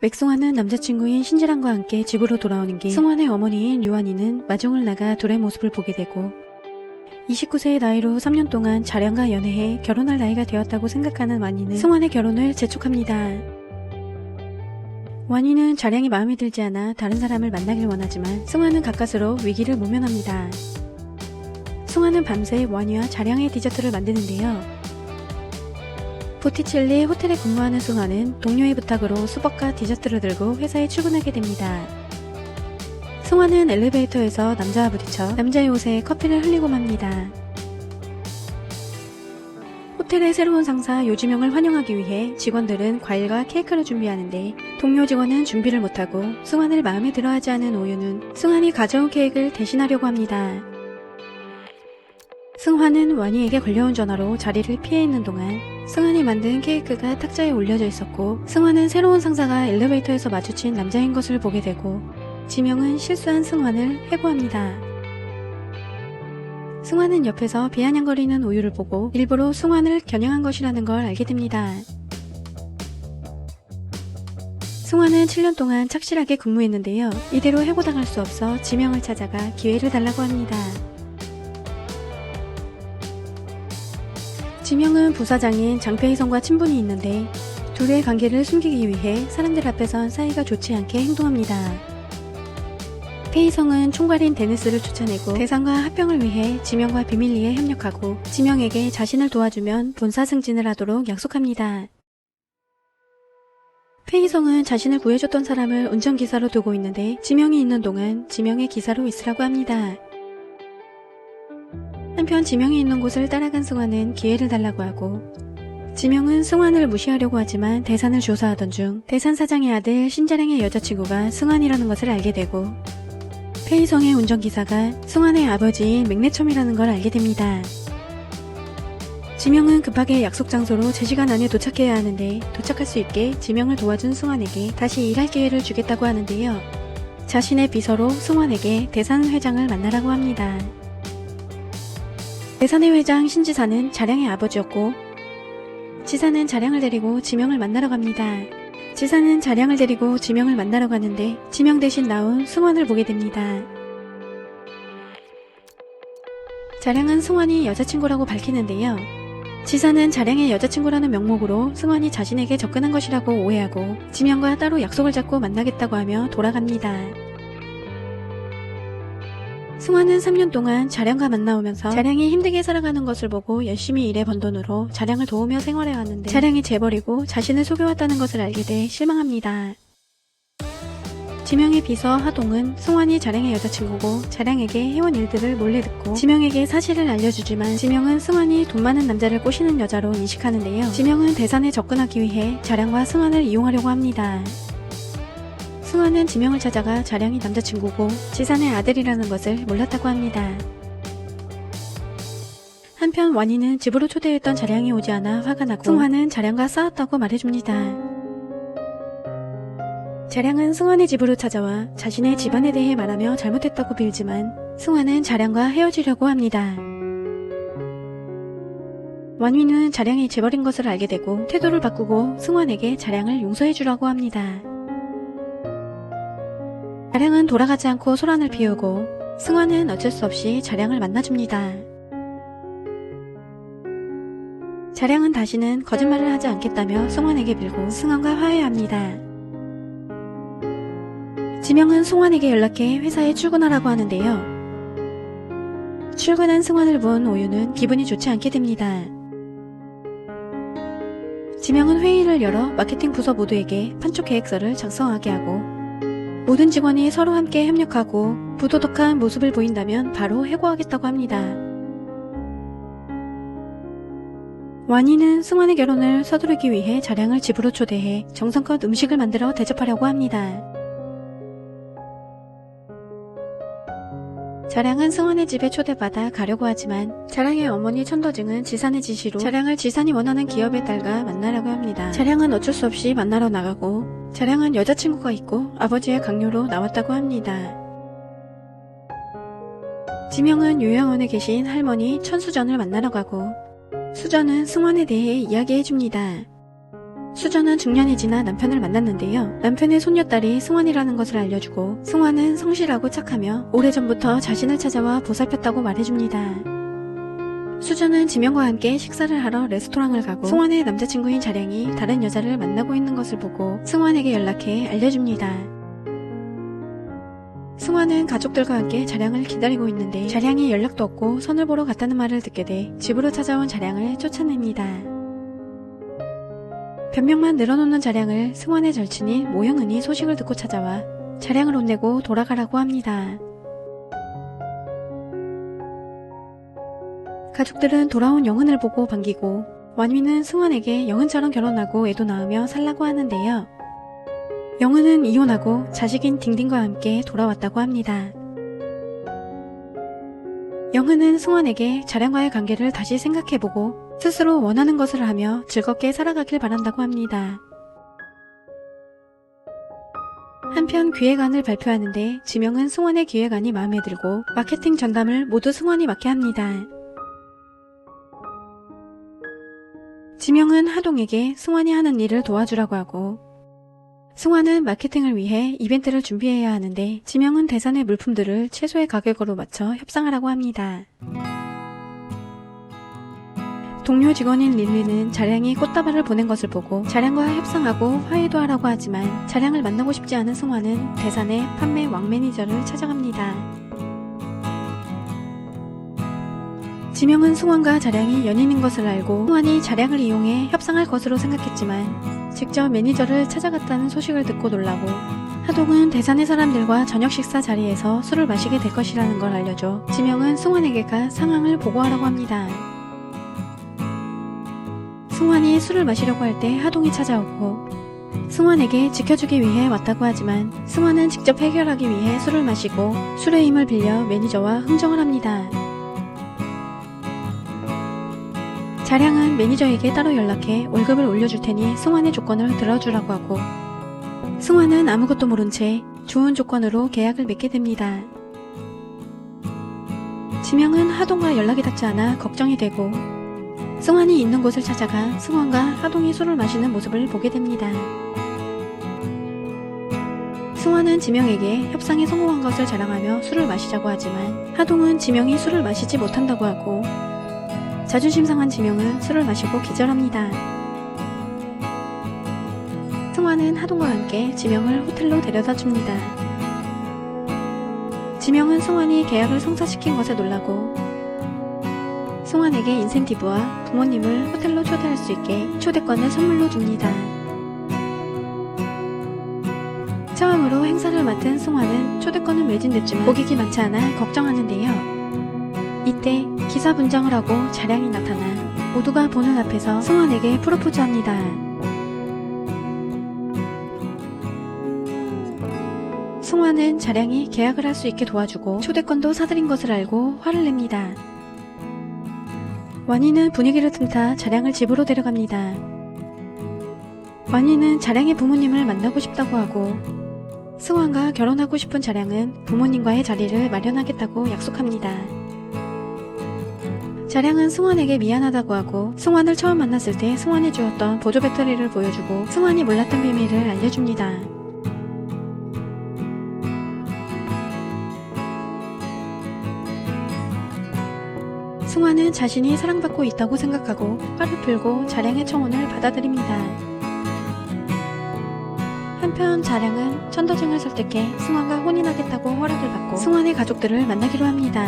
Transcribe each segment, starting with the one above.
맥승환은 남자친구인 신지랑과 함께 집으로 돌아오는 길 승환의 어머니인 류한이는 마중을 나가 둘의 모습을 보게 되고 29세의 나이로 3년 동안 자량과 연애해 결혼할 나이가 되었다고 생각하는 완이는 승환의 결혼을 재촉합니다. 완이는 자량이 마음에 들지 않아 다른 사람을 만나길 원하지만 승환은 가까스로 위기를 모면합니다. 승환은 밤새 완이와 자량의 디저트를 만드는데요. 보티첼리 호텔에 근무하는 승환은 동료의 부탁으로 수박과 디저트를 들고 회사에 출근하게 됩니다. 승환은 엘리베이터에서 남자와 부딪혀 남자의 옷에 커피를 흘리고 맙니다. 호텔의 새로운 상사 요지명을 환영하기 위해 직원들은 과일과 케이크를 준비하는데 동료 직원은 준비를 못하고 승환을 마음에 들어하지 않은 오유는 승환이 가져온 케이크를 대신하려고 합니다. 승환은 완이에게 걸려온 전화로 자리를 피해 있는 동안 승환이 만든 케이크가 탁자에 올려져 있었고 승환은 새로운 상사가 엘리베이터에서 마주친 남자인 것을 보게 되고 지명은 실수한 승환을 해고합니다. 승환은 옆에서 비아냥거리는 오유를 보고 일부러 승환을 겨냥한 것이라는 걸 알게 됩니다. 승환은 7년 동안 착실하게 근무했는데요. 이대로 해고당할 수 없어 지명을 찾아가 기회를 달라고 합니다. 지명은 부사장인 장페이성과 친분이 있는데 둘의 관계를 숨기기 위해 사람들 앞에선 사이가 좋지 않게 행동합니다. 페이성은 총괄인 데니스를 쫓아내고 대상과 합병을 위해 지명과 비밀리에 협력하고 지명에게 자신을 도와주면 본사 승진을 하도록 약속합니다. 페이성은 자신을 구해줬던 사람을 운전기사로 두고 있는데 지명이 있는 동안 지명의 기사로 있으라고 합니다. 한편 지명이 있는 곳을 따라간 승환은 기회를 달라고 하고 지명은 승환을 무시하려고 하지만 대산을 조사하던 중 대산 사장의 아들 신자량의 여자친구가 승환이라는 것을 알게 되고 페이성의 운전기사가 승환의 아버지인 맥네첨이라는 걸 알게 됩니다. 지명은 급하게 약속 장소로 제 시간 안에 도착해야 하는데 도착할 수 있게 지명을 도와준 승환에게 다시 일할 기회를 주겠다고 하는데요. 자신의 비서로 승환에게 대산 회장을 만나라고 합니다. 대산의 회장 신지사는 자량의 아버지였고 지사는 자량을 데리고 지명을 만나러 갑니다. 지사는 자량을 데리고 지명을 만나러 가는데 지명 대신 나온 승환을 보게 됩니다. 자량은 승환이 여자친구라고 밝히는데요. 지사는 자량의 여자친구라는 명목으로 승환이 자신에게 접근한 것이라고 오해하고 지명과 따로 약속을 잡고 만나겠다고 하며 돌아갑니다. 승환은 3년 동안 자량과 만나오면서 자량이 힘들게 살아가는 것을 보고 열심히 일해 번 돈으로 자량을 도우며 생활해왔는데 자량이 재벌이고 자신을 속여왔다는 것을 알게 돼 실망합니다. 지명의 비서 하동은 승환이 자량의 여자친구고 자량에게 해온 일들을 몰래 듣고 지명에게 사실을 알려주지만 지명은 승환이 돈 많은 남자를 꼬시는 여자로 인식하는데요. 지명은 대산에 접근하기 위해 자량과 승환을 이용하려고 합니다. 승환은 지명을 찾아가 자량이 남자친구고 지산의 아들이라는 것을 몰랐다고 합니다. 한편 완이는 집으로 초대했던 자량이 오지 않아 화가 나고 승환은 자량과 싸웠다고 말해줍니다. 자량은 승환의 집으로 찾아와 자신의 집안에 대해 말하며 잘못했다고 빌지만 승환은 자량과 헤어지려고 합니다. 완위는 자량이 재벌인 것을 알게 되고 태도를 바꾸고 승환에게 자량을 용서해주라고 합니다. 자량은 돌아가지 않고 소란을 피우고 승환은 어쩔 수 없이 자량을 만나줍니다. 자량은 다시는 거짓말을 하지 않겠다며 승환에게 빌고 승환과 화해합니다. 지명은 승환에게 연락해 회사에 출근하라고 하는데요. 출근한 승환을 본 오유는 기분이 좋지 않게 됩니다. 지명은 회의를 열어 마케팅 부서 모두에게 판촉 계획서를 작성하게 하고 모든 직원이 서로 함께 협력하고 부도덕한 모습을 보인다면 바로 해고하겠다고 합니다. 완이는 승환의 결혼을 서두르기 위해 자량을 집으로 초대해 정성껏 음식을 만들어 대접하려고 합니다. 자량은 승환의 집에 초대받아 가려고 하지만 자량의 어머니 천도증은 지산의 지시로 자량을 지산이 원하는 기업의 딸과 만나라고 합니다. 자량은 어쩔 수 없이 만나러 나가고 자량은 여자친구가 있고 아버지의 강요로 나왔다고 합니다. 지명은 요양원에 계신 할머니 천수전을 만나러 가고 수전은 승환에 대해 이야기해줍니다. 수전은 중년이 지나 남편을 만났는데요. 남편의 손녀딸이 승환이라는 것을 알려주고 승환은 성실하고 착하며 오래전부터 자신을 찾아와 보살폈다고 말해줍니다. 수전은 지명과 함께 식사를 하러 레스토랑을 가고 승환의 남자친구인 자량이 다른 여자를 만나고 있는 것을 보고 승환에게 연락해 알려줍니다. 승환은 가족들과 함께 자량을 기다리고 있는데 자량이 연락도 없고 선을 보러 갔다는 말을 듣게 돼 집으로 찾아온 자량을 쫓아냅니다. 변명만 늘어놓는 자량을 승환의 절친인 모형은이 소식을 듣고 찾아와 자량을 혼내고 돌아가라고 합니다. 가족들은 돌아온 영은을 보고 반기고 완위는 승환에게 영은처럼 결혼하고 애도 낳으며 살라고 하는데요. 영은은 이혼하고 자식인 딩딩과 함께 돌아왔다고 합니다. 영은은 승환에게 자량과의 관계를 다시 생각해보고 스스로 원하는 것을 하며 즐겁게 살아가길 바란다고 합니다. 한편 기획안을 발표하는데 지명은 승환의 기획안이 마음에 들고 마케팅 전담을 모두 승환이 맡게 합니다. 지명은 하동에게 승환이 하는 일을 도와주라고 하고 승환은 마케팅을 위해 이벤트를 준비해야 하는데 지명은 대산의 물품들을 최소의 가격으로 맞춰 협상하라고 합니다. 동료 직원인 릴리는 자량이 꽃다발을 보낸 것을 보고 자량과 협상하고 화해도 하라고 하지만 자량을 만나고 싶지 않은 승환은 대산의 판매 왕 매니저를 찾아갑니다. 지명은 승환과 자량이 연인인 것을 알고 승환이 자량을 이용해 협상할 것으로 생각했지만 직접 매니저를 찾아갔다는 소식을 듣고 놀라고 하동은 대산의 사람들과 저녁 식사 자리에서 술을 마시게 될 것이라는 걸 알려줘 지명은 승환에게 가 상황을 보고하라고 합니다. 승환이 술을 마시려고 할 때 하동이 찾아오고 승환에게 지켜주기 위해 왔다고 하지만 승환은 직접 해결하기 위해 술을 마시고 술의 힘을 빌려 매니저와 흥정을 합니다. 자량은 매니저에게 따로 연락해 월급을 올려줄 테니 승환의 조건을 들어주라고 하고 승환은 아무것도 모른 채 좋은 조건으로 계약을 맺게 됩니다. 지명은 하동과 연락이 닿지 않아 걱정이 되고 승환이 있는 곳을 찾아가 승환과 하동이 술을 마시는 모습을 보게 됩니다. 승환은 지명에게 협상에 성공한 것을 자랑하며 술을 마시자고 하지만 하동은 지명이 술을 마시지 못한다고 하고 자존심 상한 지명은 술을 마시고 기절합니다. 승환은 하동과 함께 지명을 호텔로 데려다 줍니다. 지명은 승환이 계약을 성사시킨 것에 놀라고 승환에게 인센티브와 부모님을 호텔로 초대할 수 있게 초대권을 선물로 줍니다. 처음으로 행사를 맡은 승환은 초대권은 매진됐지만 고객이 많지 않아 걱정하는데요. 이때 기사 분장을 하고 자량이 나타나 모두가 보는 앞에서 승환에게 프로포즈합니다. 승환은 자량이 계약을 할 수 있게 도와주고 초대권도 사들인 것을 알고 화를 냅니다. 완이는 분위기를 틈타 자량을 집으로 데려갑니다. 완이는 자량의 부모님을 만나고 싶다고 하고 승환과 결혼하고 싶은 자량은 부모님과의 자리를 마련하겠다고 약속합니다. 자량은 승환에게 미안하다고 하고 승환을 처음 만났을 때 승환이 주었던 보조 배터리를 보여주고 승환이 몰랐던 비밀을 알려줍니다. 승환은 자신이 사랑받고 있다고 생각하고 화를 풀고 자량의 청혼을 받아들입니다. 한편 자량은 천더증을 설득해 승환과 혼인하겠다고 허락을 받고 승환의 가족들을 만나기로 합니다.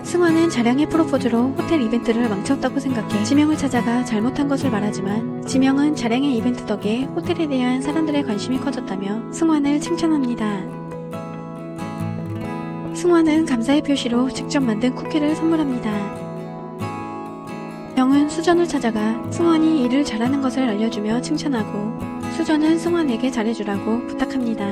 승환은 자량의 프로포즈로 호텔 이벤트를 망쳤다고 생각해 지명을 찾아가 잘못한 것을 말하지만 지명은 자량의 이벤트 덕에 호텔에 대한 사람들의 관심이 커졌다며 승환을 칭찬합니다. 승환은 감사의 표시로 직접 만든 쿠키를 선물합니다. 명은 수전을 찾아가 승환이 일을 잘하는 것을 알려주며 칭찬하고 수전은 승환에게 잘해주라고 부탁합니다.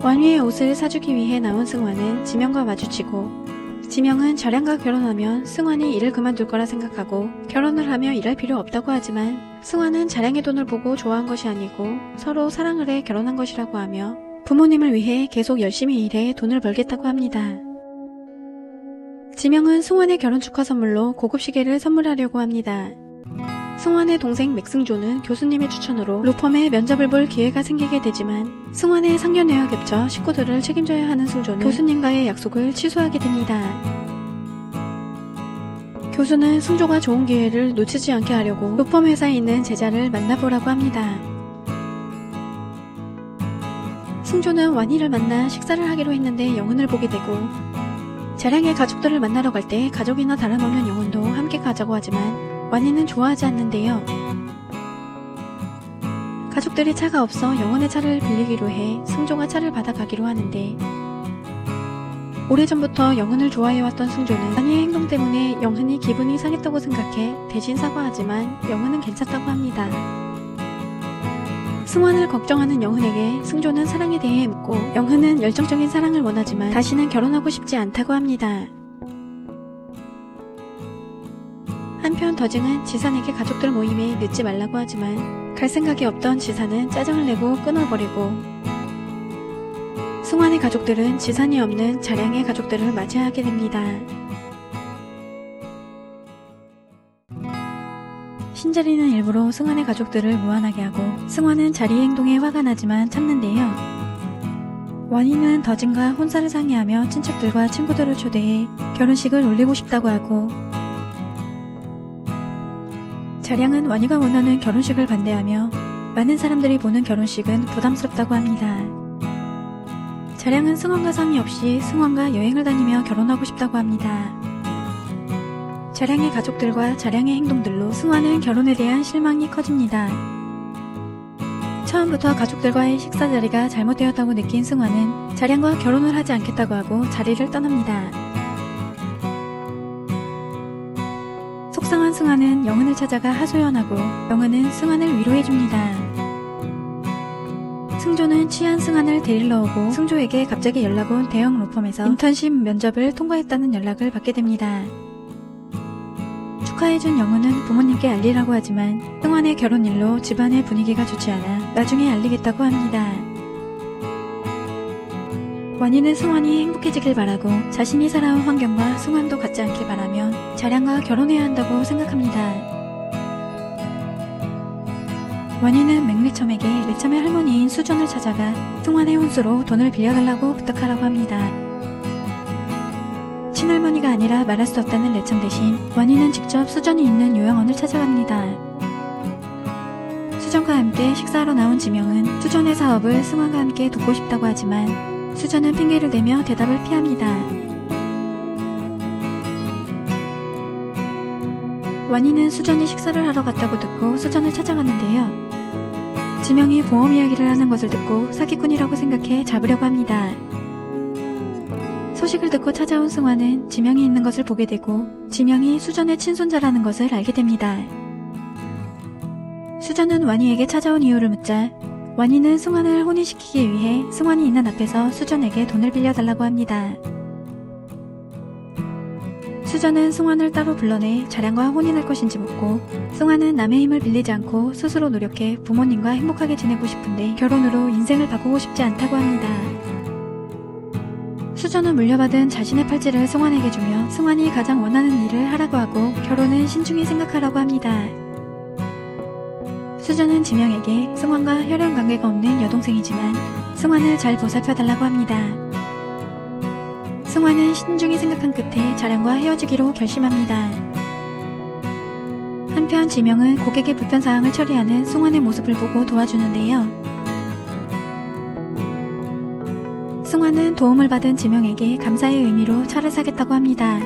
완위의 옷을 사주기 위해 나온 승환은 지명과 마주치고 지명은 자량과 결혼하면 승환이 일을 그만둘 거라 생각하고 결혼을 하며 일할 필요 없다고 하지만 승환은 자량의 돈을 보고 좋아한 것이 아니고 서로 사랑을 해 결혼한 것이라고 하며 부모님을 위해 계속 열심히 일해 돈을 벌겠다고 합니다. 지명은 승환의 결혼 축하 선물로 고급 시계를 선물하려고 합니다. 승환의 동생 맥승조는 교수님의 추천으로 로펌에 면접을 볼 기회가 생기게 되지만 승환의 상견례와 겹쳐 식구들을 책임져야 하는 승조는 교수님과의 약속을 취소하게 됩니다. 교수는 승조가 좋은 기회를 놓치지 않게 하려고 로펌 회사에 있는 제자를 만나보라고 합니다. 승조는 완희를 만나 식사를 하기로 했는데 영훈을 보게 되고 자량의 가족들을 만나러 갈 때 가족이나 다름없는 영훈도 함께 가자고 하지만 완희는 좋아하지 않는데요. 가족들이 차가 없어 영훈의 차를 빌리기로 해 승조가 차를 받아가기로 하는데 오래전부터 영훈을 좋아해왔던 승조는 완희의 행동 때문에 영훈이 기분이 상했다고 생각해 대신 사과하지만 영훈은 괜찮다고 합니다. 승환을 걱정하는 영훈에게 승조는 사랑에 대해 묻고 영훈은 열정적인 사랑을 원하지만 다시는 결혼하고 싶지 않다고 합니다. 한편 더징은 지산에게 가족들 모임에 늦지 말라고 하지만 갈 생각이 없던 지산은 짜증을 내고 끊어버리고 승환의 가족들은 지산이 없는 자량의 가족들을 맞이하게 됩니다. 신자리는 일부러 승환의 가족들을 무안하게 하고 승환은 자리의 행동에 화가 나지만 참는데요. 완희는 더징과 혼사를 상의하며 친척들과 친구들을 초대해 결혼식을 올리고 싶다고 하고 자량은 완희가 원하는 결혼식을 반대하며 많은 사람들이 보는 결혼식은 부담스럽다고 합니다. 자량은 승환과 상의 없이 승환과 여행을 다니며 결혼하고 싶다고 합니다. 자량의 가족들과 자량의 행동들로 승환은 결혼에 대한 실망이 커집니다. 처음부터 가족들과의 식사 자리가 잘못되었다고 느낀 승환은 자량과 결혼을 하지 않겠다고 하고 자리를 떠납니다. 속상한 승환은 영은을 찾아가 하소연하고 영은은 승환을 위로해줍니다. 승조는 취한 승환을 데리러 오고 승조에게 갑자기 연락 온 대형 로펌에서 인턴십 면접을 통과했다는 연락을 받게 됩니다. 축하해준 영은은 부모님께 알리라고 하지만 승환의 결혼일로 집안의 분위기가 좋지 않아 나중에 알리겠다고 합니다. 완희는 승환이 행복해지길 바라고 자신이 살아온 환경과 승환도 같지 않길 바라며 자량과 결혼해야 한다고 생각합니다. 완희는 맥리첨에게 레첨의 할머니인 수전을 찾아가 승환의 혼수로 돈을 빌려달라고 부탁하라고 합니다. 친할머니가 아니라 말할 수 없다는 레첨 대신 완희는 직접 수전이 있는 요양원을 찾아갑니다. 수전과 함께 식사하러 나온 지명은 수전의 사업을 승환과 함께 돕고 싶다고 하지만 수전은 핑계를 대며 대답을 피합니다. 완희는 수전이 식사를 하러 갔다고 듣고 수전을 찾아가는데요. 지명이 보험 이야기를 하는 것을 듣고 사기꾼이라고 생각해 잡으려고 합니다. 소식을 듣고 찾아온 승환은 지명이 있는 것을 보게 되고 지명이 수전의 친손자라는 것을 알게 됩니다. 수전은 완희에게 찾아온 이유를 묻자 완희는 승환을 혼인시키기 위해 승환이 있는 앞에서 수전에게 돈을 빌려달라고 합니다. 수전은 승환을 따로 불러내 자량과 혼인할 것인지 묻고 승환은 남의 힘을 빌리지 않고 스스로 노력해 부모님과 행복하게 지내고 싶은데 결혼으로 인생을 바꾸고 싶지 않다고 합니다. 수전은 물려받은 자신의 팔찌를 승환에게 주며 승환이 가장 원하는 일을 하라고 하고 결혼은 신중히 생각하라고 합니다. 수전은 지명에게 승환과 혈연 관계가 없는 여동생이지만 승환을 잘 보살펴달라고 합니다. 승환은 신중히 생각한 끝에 자량과 헤어지기로 결심합니다. 한편 지명은 고객의 불편사항을 처리하는 승환의 모습을 보고 도와주는데요. 승환은 도움을 받은 지명에게 감사의 의미로 차를 사겠다고 합니다.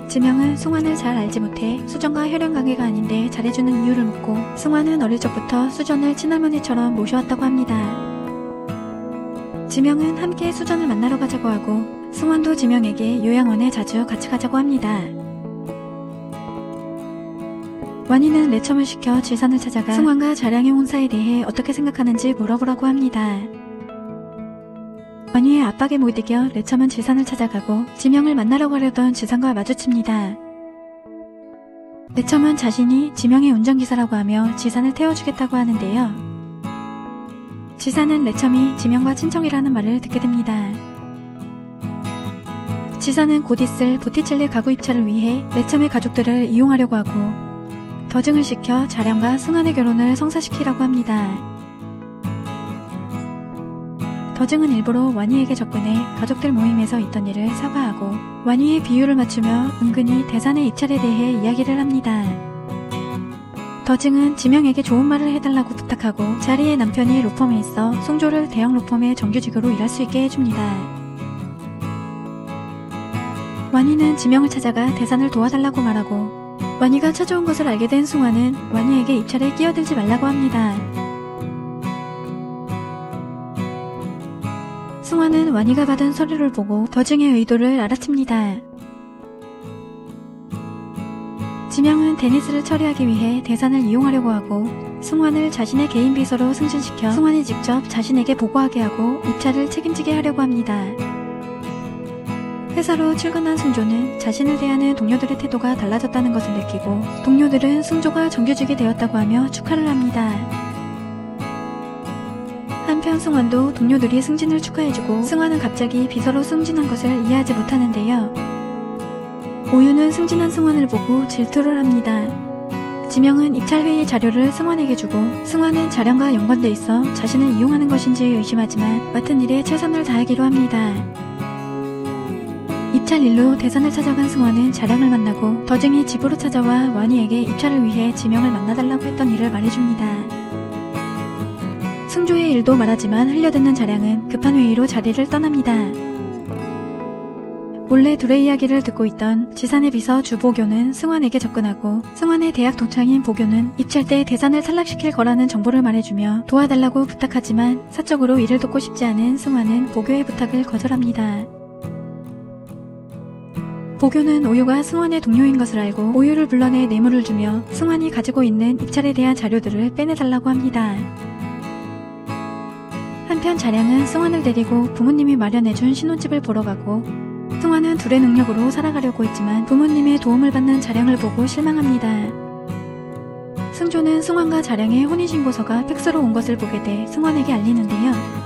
지명은 승환을 잘 알지 못해 수전과 혈연관계가 아닌데 잘해주는 이유를 묻고 승환은 어릴 적부터 수전을 친할머니처럼 모셔왔다고 합니다. 지명은 함께 수전을 만나러 가자고 하고 승환도 지명에게 요양원에 자주 같이 가자고 합니다. 완희는 레첨을 시켜 지산을 찾아가 승환과 자량의 혼사에 대해 어떻게 생각하는지 물어보라고 합니다. 완희의 압박에 못 이겨 레첨은 지산을 찾아가고 지명을 만나러 가려던 지산과 마주칩니다. 레첨은 자신이 지명의 운전기사라고 하며 지산을 태워주겠다고 하는데요. 지산은 레첨이 지명과 친척이라는 말을 듣게 됩니다. 지사는 곧 있을 보티첼리 가구 입찰을 위해 매참의 가족들을 이용하려고 하고 더증을 시켜 자량과 승환의 결혼을 성사시키라고 합니다. 더증은 일부러 완희에게 접근해 가족들 모임에서 있던 일을 사과하고 완희의 비유를 맞추며 은근히 대산의 입찰에 대해 이야기를 합니다. 더증은 지명에게 좋은 말을 해달라고 부탁하고 자리에 남편이 로펌에 있어 송조를 대형 로펌의 정규직으로 일할 수 있게 해줍니다. 완희는 지명을 찾아가 대산을 도와달라고 말하고 완희가 찾아온 것을 알게 된 승환은 완희에게 입찰에 끼어들지 말라고 합니다. 승환은 완희가 받은 서류를 보고 더증의 의도를 알아챕니다. 지명은 데니스를 처리하기 위해 대산을 이용하려고 하고 승환을 자신의 개인 비서로 승진시켜 승환이 직접 자신에게 보고하게 하고 입찰을 책임지게 하려고 합니다. 회사로 출근한 승조는 자신을 대하는 동료들의 태도가 달라졌다는 것을 느끼고 동료들은 승조가 정규직이 되었다고 하며 축하를 합니다. 한편 승환도 동료들이 승진을 축하해주고 승환은 갑자기 비서로 승진한 것을 이해하지 못하는데요. 오유는 승진한 승환을 보고 질투를 합니다. 지명은 입찰회의 자료를 승환에게 주고 승환은 자량과 연관돼 있어 자신을 이용하는 것인지 의심하지만 맡은 일에 최선을 다하기로 합니다. 입찰 일로 대산을 찾아간 승환은 자량을 만나고 더증이 집으로 찾아와 완희에게 입찰을 위해 지명을 만나달라고 했던 일을 말해줍니다. 승조의 일도 말하지만 흘려듣는 자량은 급한 회의로 자리를 떠납니다. 몰래 둘의 이야기를 듣고 있던 지산의 비서 주보교는 승환에게 접근하고 승환의 대학 동창인 보교는 입찰 때 대산을 탈락시킬 거라는 정보를 말해주며 도와달라고 부탁하지만 사적으로 일을 돕고 싶지 않은 승환은 보교의 부탁을 거절합니다. 보교는 오유가 승환의 동료인 것을 알고 오유를 불러내 뇌물을 주며 승환이 가지고 있는 입찰에 대한 자료들을 빼내달라고 합니다. 한편 자량은 승환을 데리고 부모님이 마련해준 신혼집을 보러 가고 승환은 둘의 능력으로 살아가려고 했지만 부모님의 도움을 받는 자량을 보고 실망합니다. 승조는 승환과 자량의 혼인신고서가 팩스로 온 것을 보게 돼 승환에게 알리는데요.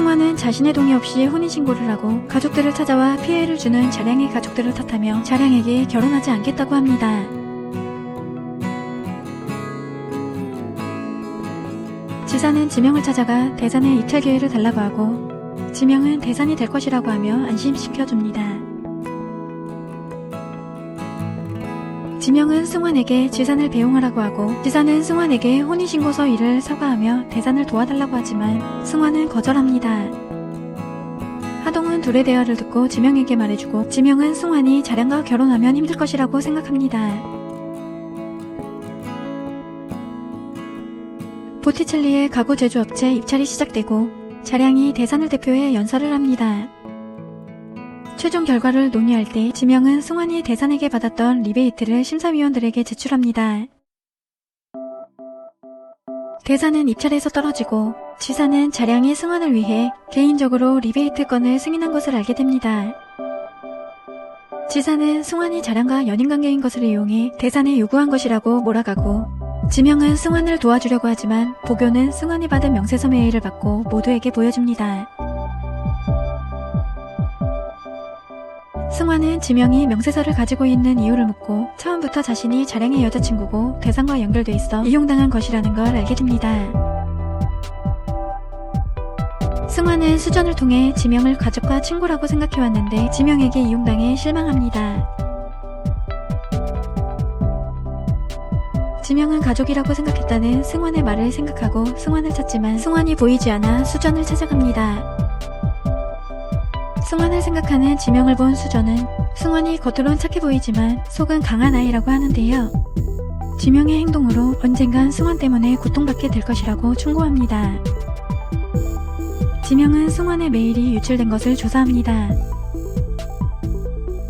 승환은 자신의 동의 없이 혼인신고를 하고 가족들을 찾아와 피해를 주는 자량의 가족들을 탓하며 자량에게 결혼하지 않겠다고 합니다. 지사는 지명을 찾아가 대산의 입찰 기회를 달라고 하고 지명은 대산이 될 것이라고 하며 안심시켜줍니다. 지명은 승환에게 지산을 배웅하라고 하고 지사는 승환에게 혼인신고서 일을 사과하며 대산을 도와달라고 하지만 승환은 거절합니다. 하동은 둘의 대화를 듣고 지명에게 말해주고 지명은 승환이 자량과 결혼하면 힘들 것이라고 생각합니다. 보티첼리의 가구 제조업체 입찰이 시작되고 자량이 대산을 대표해 연설을 합니다. 최종 결과를 논의할 때 지명은 승환이 대산에게 받았던 리베이트를 심사위원들에게 제출합니다. 대산은 입찰에서 떨어지고 지사는 자량이 승환을 위해 개인적으로 리베이트 건을 승인한 것을 알게 됩니다. 지사는 승환이 자량과 연인관계인 것을 이용해 대산에 요구한 것이라고 몰아가고 지명은 승환을 도와주려고 하지만 보교는 승환이 받은 명세서 메일을 받고 모두에게 보여줍니다. 승환은 지명이 명세서를 가지고 있는 이유를 묻고 처음부터 자신이 자량의 여자친구고 대산과 연결돼 있어 이용당한 것이라는 걸 알게 됩니다. 승환은 수전을 통해 지명을 가족과 친구라고 생각해왔는데 지명에게 이용당해 실망합니다. 지명은 가족이라고 생각했다는 승환의 말을 생각하고 승환을 찾지만 승환이 보이지 않아 수전을 찾아갑니다. 승환을 생각하는 지명을 본 수전은 승환이 겉으론 착해 보이지만 속은 강한 아이라고 하는데요. 지명의 행동으로 언젠간 승환 때문에 고통받게 될 것이라고 충고합니다. 지명은 승환의 메일이 유출된 것을 조사합니다.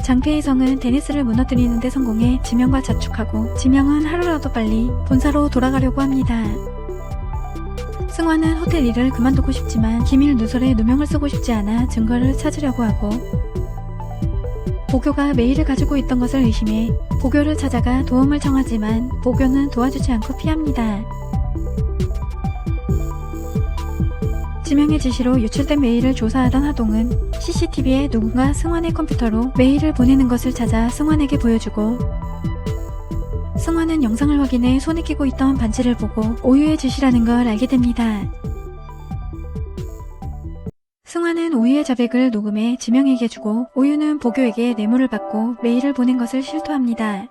장패의 성은 데니스를 무너뜨리는 데 성공해 지명과 자축하고 지명은 하루라도 빨리 본사로 돌아가려고 합니다. 승환은 호텔 일을 그만두고 싶지만 기밀 누설에 누명을 쓰고 싶지 않아 증거를 찾으려고 하고 보교가 메일을 가지고 있던 것을 의심해 보교를 찾아가 도움을 청하지만 보교는 도와주지 않고 피합니다. 지명의 지시로 유출된 메일을 조사하던 하동은 CCTV에 누군가 승환의 컴퓨터로 메일을 보내는 것을 찾아 승환에게 보여주고, 승환은 영상을 확인해 손에 끼고 있던 반지를 보고 오유의 짓이라는 걸 알게 됩니다. 승환은 오유의 자백을 녹음해 지명에게 주고 오유는 보교에게 뇌물을 받고 메일을 보낸 것을 실토합니다.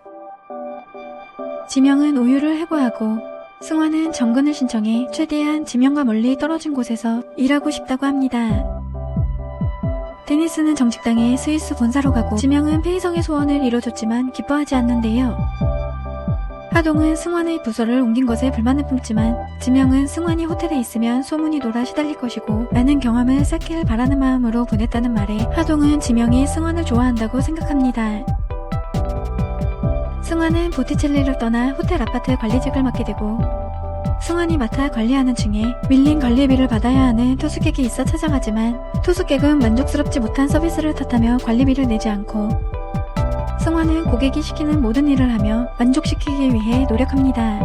지명은 오유를 해고하고 승환은 정근을 신청해 최대한 지명과 멀리 떨어진 곳에서 일하고 싶다고 합니다. 데니스는 정직당에 스위스 본사로 가고 지명은 페이성의 소원을 이뤄줬지만 기뻐하지 않는데요. 하동은 승환의 부서를 옮긴 것에 불만을 품지만 지명은 승환이 호텔에 있으면 소문이 돌아 시달릴 것이고 많은 경험을 쌓기를 바라는 마음으로 보냈다는 말에 하동은 지명이 승환을 좋아한다고 생각합니다. 승환은 보티첼리를 떠나 호텔 아파트 관리직을 맡게 되고 승환이 맡아 관리하는 중에 밀린 관리비를 받아야 하는 투숙객이 있어 찾아가지만 투숙객은 만족스럽지 못한 서비스를 탓하며 관리비를 내지 않고 승환은 고객이 시키는 모든 일을 하며 만족시키기 위해 노력합니다.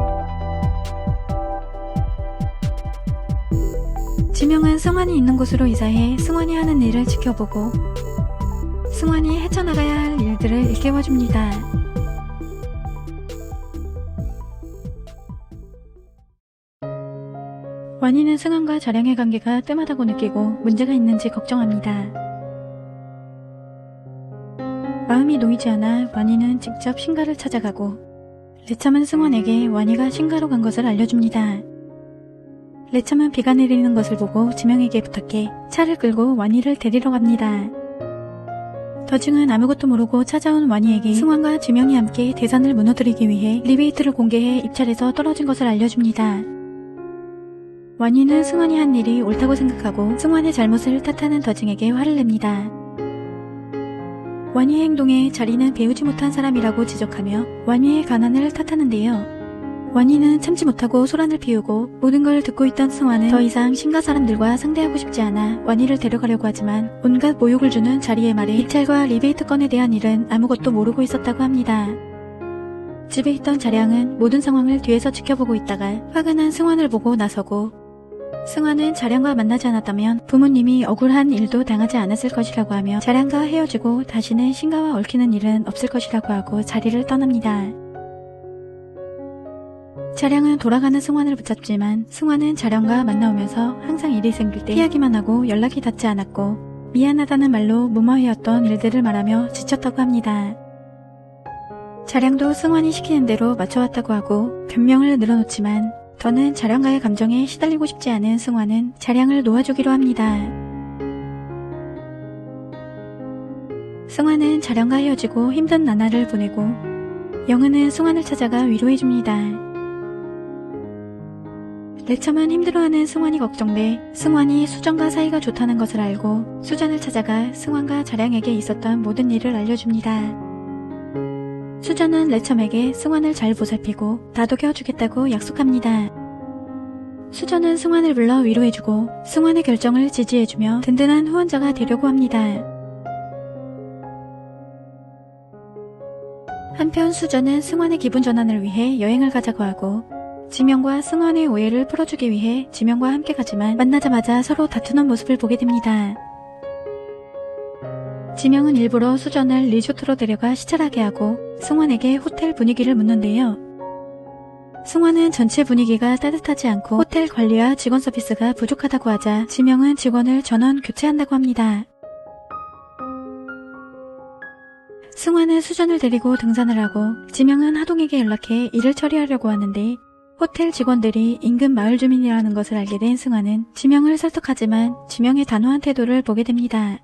지명은 승환이 있는 곳으로 이사해 승환이 하는 일을 지켜보고 승환이 헤쳐나가야 할 일들을 일깨워줍니다. 완이는 승환과 자량의 관계가 뜸하다고 느끼고 문제가 있는지 걱정합니다. 마음이 놓이지 않아 완이는 직접 신가를 찾아가고 레참은 승환에게 완이가 신가로 간 것을 알려줍니다. 레참은 비가 내리는 것을 보고 지명에게 부탁해 차를 끌고 완이를 데리러 갑니다. 더증은 아무것도 모르고 찾아온 완이에게 승환과 지명이 함께 대산을 무너뜨리기 위해 리베이트를 공개해 입찰에서 떨어진 것을 알려줍니다. 완이는 승환이 한 일이 옳다고 생각하고 승환의 잘못을 탓하는 더증에게 화를 냅니다. 완이의 행동에 자리는 배우지 못한 사람이라고 지적하며 완이의 가난을 탓하는데요. 완이는 참지 못하고 소란을 피우고 모든 걸 듣고 있던 승환은 더 이상 신가 사람들과 상대하고 싶지 않아 완이를 데려가려고 하지만 온갖 모욕을 주는 자리의 말에 입찰과 리베이트 건에 대한 일은 아무것도 모르고 있었다고 합니다. 집에 있던 자량은 모든 상황을 뒤에서 지켜보고 있다가 화가 난 승환을 보고 나서고 승환은 자량과 만나지 않았다면 부모님이 억울한 일도 당하지 않았을 것이라고 하며 자량과 헤어지고 다시는 신가와 얽히는 일은 없을 것이라고 하고 자리를 떠납니다. 자량은 돌아가는 승환을 붙잡지만 승환은 자량과 만나오면서 항상 일이 생길 때 피하기만 하고 연락이 닿지 않았고 미안하다는 말로 무마해왔던 일들을 말하며 지쳤다고 합니다. 자량도 승환이 시키는 대로 맞춰왔다고 하고 변명을 늘어놓지만 더는 자량과의 감정에 시달리고 싶지 않은 승환은 자량을 놓아주기로 합니다. 승환은 자량과 헤어지고 힘든 나날을 보내고 영은은 승환을 찾아가 위로해줍니다. 레참은 힘들어하는 승환이 걱정돼 승환이 수전과 사이가 좋다는 것을 알고 수전을 찾아가 승환과 자량에게 있었던 모든 일을 알려줍니다. 수전은 레참에게 승환을 잘 보살피고 다독여주겠다고 약속합니다. 수전은 승환을 불러 위로해주고 승환의 결정을 지지해주며 든든한 후원자가 되려고 합니다. 한편 수전은 승환의 기분 전환을 위해 여행을 가자고 하고 지명과 승환의 오해를 풀어주기 위해 지명과 함께 가지만 만나자마자 서로 다투는 모습을 보게 됩니다. 지명은 일부러 수전을 리조트로 데려가 시찰하게 하고 승환에게 호텔 분위기를 묻는데요. 승환은 전체 분위기가 따뜻하지 않고 호텔 관리와 직원 서비스가 부족하다고 하자 지명은 직원을 전원 교체한다고 합니다. 승환은 수전을 데리고 등산을 하고 지명은 하동에게 연락해 일을 처리하려고 하는데 호텔 직원들이 인근 마을 주민이라는 것을 알게 된 승환은 지명을 설득하지만 지명의 단호한 태도를 보게 됩니다.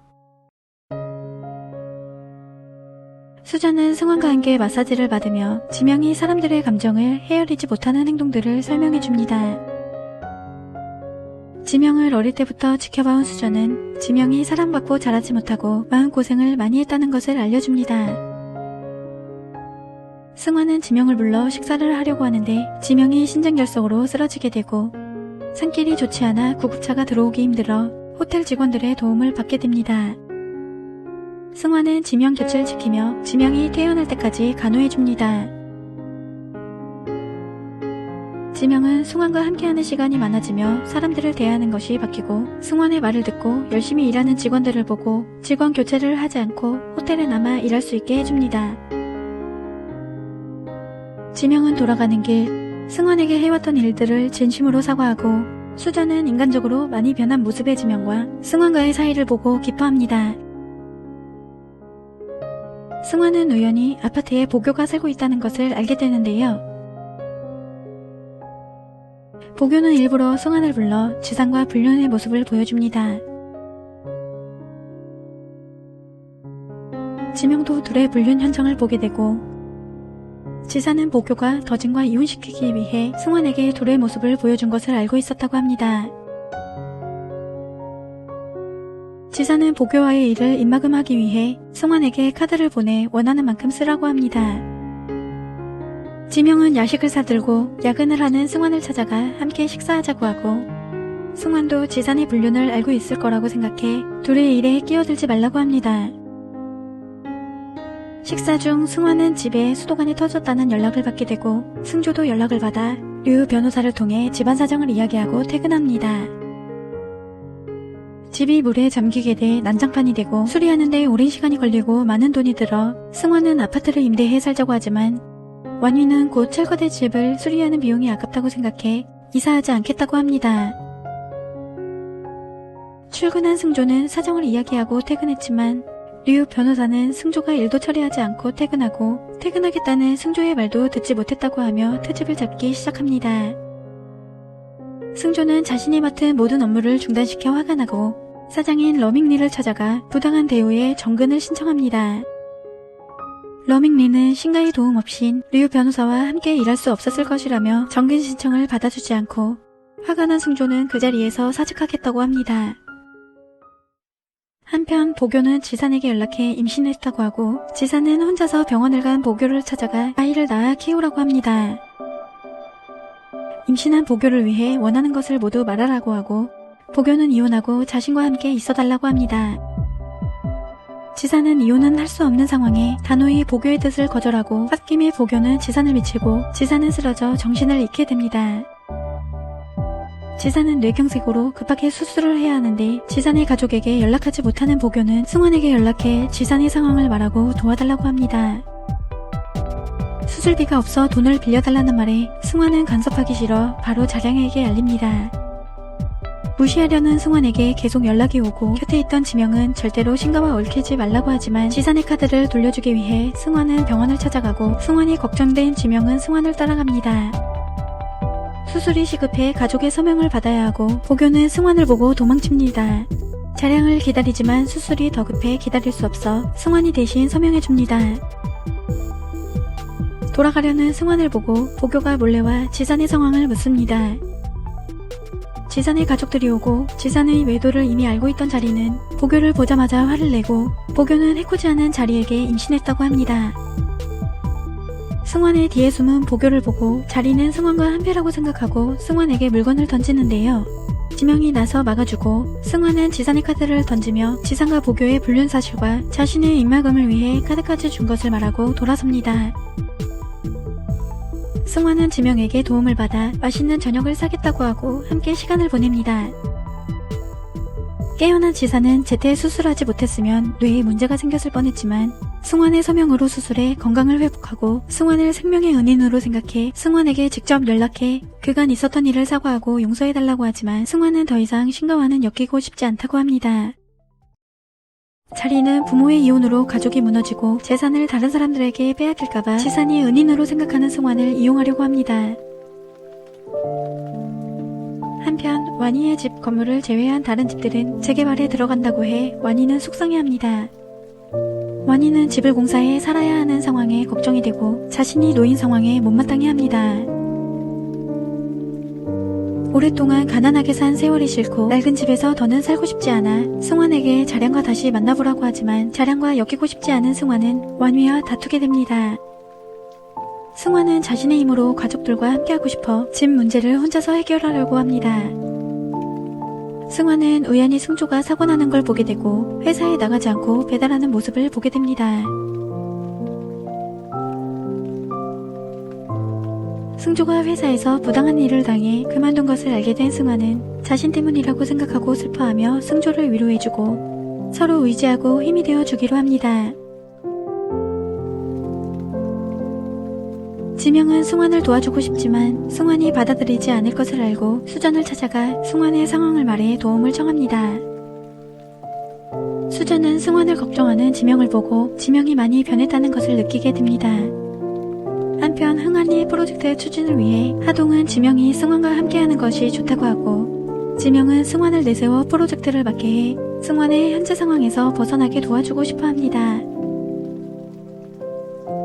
수전은 승환과 함께 마사지를 받으며 지명이 사람들의 감정을 헤아리지 못하는 행동들을 설명해줍니다. 지명을 어릴 때부터 지켜봐온 수전은 지명이 사랑받고 자라지 못하고 마음고생을 많이 했다는 것을 알려줍니다. 승환은 지명을 불러 식사를 하려고 하는데 지명이 신장결석으로 쓰러지게 되고 산길이 좋지 않아 구급차가 들어오기 힘들어 호텔 직원들의 도움을 받게 됩니다. 승환은 지명 곁을 지키며 지명이 퇴원할 때까지 간호해줍니다. 지명은 승환과 함께하는 시간이 많아지며 사람들을 대하는 것이 바뀌고 승환의 말을 듣고 열심히 일하는 직원들을 보고 직원 교체를 하지 않고 호텔에 남아 일할 수 있게 해줍니다. 지명은 돌아가는 길 승환에게 해왔던 일들을 진심으로 사과하고 수자는 인간적으로 많이 변한 모습의 지명과 승환과의 사이를 보고 기뻐합니다. 승환은 우연히 아파트에 보교가 살고 있다는 것을 알게 되는데요. 보교는 일부러 승환을 불러 지상과 불륜의 모습을 보여줍니다. 지명도 둘의 불륜 현장을 보게 되고 지사는 보교가 더진과 이혼시키기 위해 승환에게 둘의 모습을 보여준 것을 알고 있었다고 합니다. 지사는 보교와의 일을 입막음하기 위해 승환에게 카드를 보내 원하는 만큼 쓰라고 합니다. 지명은 야식을 사들고 야근을 하는 승환을 찾아가 함께 식사하자고 하고 승환도 지산의 불륜을 알고 있을 거라고 생각해 둘의 일에 끼어들지 말라고 합니다. 식사 중 승환은 집에 수도관이 터졌다는 연락을 받게 되고 승조도 연락을 받아 류 변호사를 통해 집안 사정을 이야기하고 퇴근합니다. 집이 물에 잠기게 돼 난장판이 되고 수리하는 데 오랜 시간이 걸리고 많은 돈이 들어 승환은 아파트를 임대해 살자고 하지만 완위는 곧 철거될 집을 수리하는 비용이 아깝다고 생각해 이사하지 않겠다고 합니다. 출근한 승조는 사정을 이야기하고 퇴근했지만 류 변호사는 승조가 일도 처리하지 않고 퇴근하고 퇴근하겠다는 승조의 말도 듣지 못했다고 하며 트집을 잡기 시작합니다. 승조는 자신이 맡은 모든 업무를 중단시켜 화가 나고 사장인 러밍리를 찾아가 부당한 대우에 정근을 신청합니다. 러밍리는 신가의 도움 없인 류 변호사와 함께 일할 수 없었을 것이라며 정근 신청을 받아주지 않고 화가 난 승조는 그 자리에서 사직하겠다고 합니다. 한편 보교는 지산에게 연락해 임신했다고 하고 지산은 혼자서 병원을 간 보교를 찾아가 아이를 낳아 키우라고 합니다. 임신한 보교를 위해 원하는 것을 모두 말하라고 하고 보교는 이혼하고 자신과 함께 있어달라고 합니다. 지산은 이혼은 할 수 없는 상황에 단호히 보교의 뜻을 거절하고 홧김에 보교는 지산을 미치고 지산은 쓰러져 정신을 잃게 됩니다. 지산은 뇌경색으로 급하게 수술을 해야 하는데 지산의 가족에게 연락하지 못하는 보교는 승환에게 연락해 지산의 상황을 말하고 도와달라고 합니다. 수술비가 없어 돈을 빌려달라는 말에 승환은 간섭하기 싫어 바로 자량에게 알립니다. 무시하려는 승환에게 계속 연락이 오고 곁에 있던 지명은 절대로 신가와 얽히지 말라고 하지만 지산의 카드를 돌려주기 위해 승환은 병원을 찾아가고 승환이 걱정된 지명은 승환을 따라갑니다. 수술이 시급해 가족의 서명을 받아야 하고 보교는 승환을 보고 도망칩니다. 자량을 기다리지만 수술이 더 급해 기다릴 수 없어 승환이 대신 서명해줍니다. 돌아가려는 승환을 보고 보교가 몰래 와 지산의 상황을 묻습니다. 지산의 가족들이 오고 지산의 외도를 이미 알고 있던 자리는 보교를 보자마자 화를 내고 보교는 해코지 않은 자리에게 임신했다고 합니다. 승환의 뒤에 숨은 보교를 보고 자리는 승환과 한패라고 생각하고 승환에게 물건을 던지는데요. 지명이 나서 막아주고 승환은 지산의 카드를 던지며 지산과 보교의 불륜 사실과 자신의 입막음을 위해 카드까지 준 것을 말하고 돌아섭니다. 승환은 지명에게 도움을 받아 맛있는 저녁을 사겠다고 하고 함께 시간을 보냅니다. 깨어난 지사는 제때 수술하지 못했으면 뇌에 문제가 생겼을 뻔했지만 승환의 서명으로 수술해 건강을 회복하고 승환을 생명의 은인으로 생각해 승환에게 직접 연락해 그간 있었던 일을 사과하고 용서해달라고 하지만 승환은 더 이상 신가와는 엮이고 싶지 않다고 합니다. 자리는 부모의 이혼으로 가족이 무너지고 재산을 다른 사람들에게 빼앗길까봐 지산이 은인으로 생각하는 승환을 이용하려고 합니다. 한편 완희의 집 건물을 제외한 다른 집들은 재개발에 들어간다고 해 완희는 속상해합니다. 완희는 집을 공사해 살아야 하는 상황에 걱정이 되고 자신이 놓인 상황에 못마땅해 합니다. 오랫동안 가난하게 산 세월이 싫고 낡은 집에서 더는 살고 싶지 않아 승환에게 자량과 다시 만나보라고 하지만 자량과 엮이고 싶지 않은 승환은 완희와 다투게 됩니다. 승환은 자신의 힘으로 가족들과 함께하고 싶어 집 문제를 혼자서 해결하려고 합니다. 승환은 우연히 승조가 사고 나는 걸 보게 되고 회사에 나가지 않고 배달하는 모습을 보게 됩니다. 승조가 회사에서 부당한 일을 당해 그만둔 것을 알게 된 승환은 자신 때문이라고 생각하고 슬퍼하며 승조를 위로해주고 서로 의지하고 힘이 되어 주기로 합니다. 지명은 승환을 도와주고 싶지만 승환이 받아들이지 않을 것을 알고 수전을 찾아가 승환의 상황을 말해 도움을 청합니다. 수전은 승환을 걱정하는 지명을 보고 지명이 많이 변했다는 것을 느끼게 됩니다. 한편 흥한이 프로젝트 추진을 위해 하동은 지명이 승환과 함께하는 것이 좋다고 하고 지명은 승환을 내세워 프로젝트를 맡게 해 승환의 현재 상황에서 벗어나게 도와주고 싶어 합니다.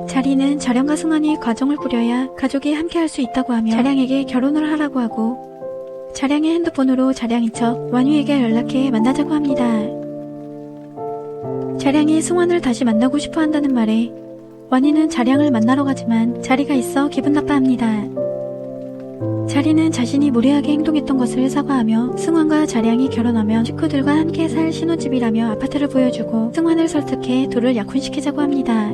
자리는 자량과 승환이 가정을 꾸려야 가족이 함께할 수 있다고 하며 자량에게 결혼을 하라고 하고 자량의 핸드폰으로 자량인 척 완유에게 연락해 만나자고 합니다. 자량이 승환을 다시 만나고 싶어 한다는 말에 완이는 자량을 만나러 가지만 자리가 있어 기분 나빠합니다. 자리는 자신이 무례하게 행동했던 것을 사과하며 승환과 자량이 결혼하면 식구들과 함께 살 신혼집이라며 아파트를 보여주고 승환을 설득해 둘을 약혼시키자고 합니다.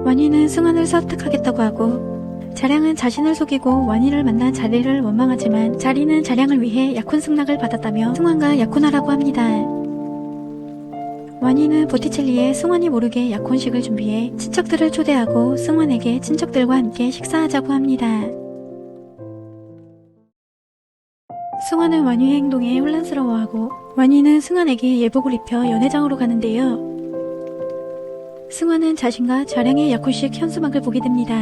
완이는 승환을 설득하겠다고 하고 자량은 자신을 속이고 완이를 만난 자리를 원망하지만 자리는 자량을 위해 약혼 승낙을 받았다며 승환과 약혼하라고 합니다. 완이는 보티첼리에 승환이 모르게 약혼식을 준비해 친척들을 초대하고 승환에게 친척들과 함께 식사하자고 합니다. 승환은 완이의 행동에 혼란스러워하고 완이는 승환에게 예복을 입혀 연회장으로 가는데요. 승환은 자신과 자량의 약혼식 현수막을 보게 됩니다.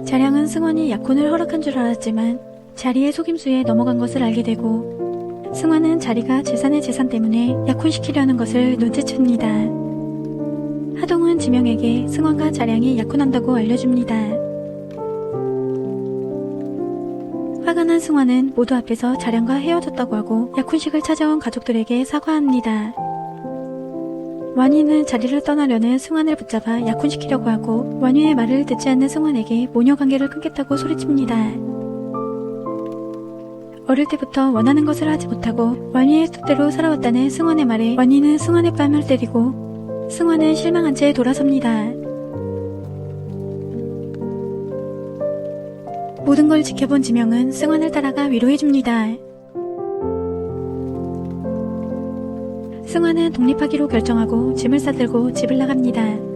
자량은 승환이 약혼을 허락한 줄 알았지만 자리의 속임수에 넘어간 것을 알게 되고 승환은 자리가 재산의 재산 때문에 약혼시키려는 것을 눈치챕니다. 하동은 지명에게 승환과 자량이 약혼한다고 알려줍니다. 화가 난 승환은 모두 앞에서 자량과 헤어졌다고 하고 약혼식을 찾아온 가족들에게 사과합니다. 완이는 자리를 떠나려는 승환을 붙잡아 약혼시키려고 하고 완유의 말을 듣지 않는 승환에게 모녀관계를 끊겠다고 소리칩니다. 어릴 때부터 원하는 것을 하지 못하고 완유의 뜻대로 살아왔다는 승환의 말에 완이는 승환의 뺨을 때리고 승환은 실망한 채 돌아섭니다. 모든 걸 지켜본 지명은 승환을 따라가 위로해줍니다. 승환은 독립하기로 결정하고 짐을 싸들고 집을 나갑니다.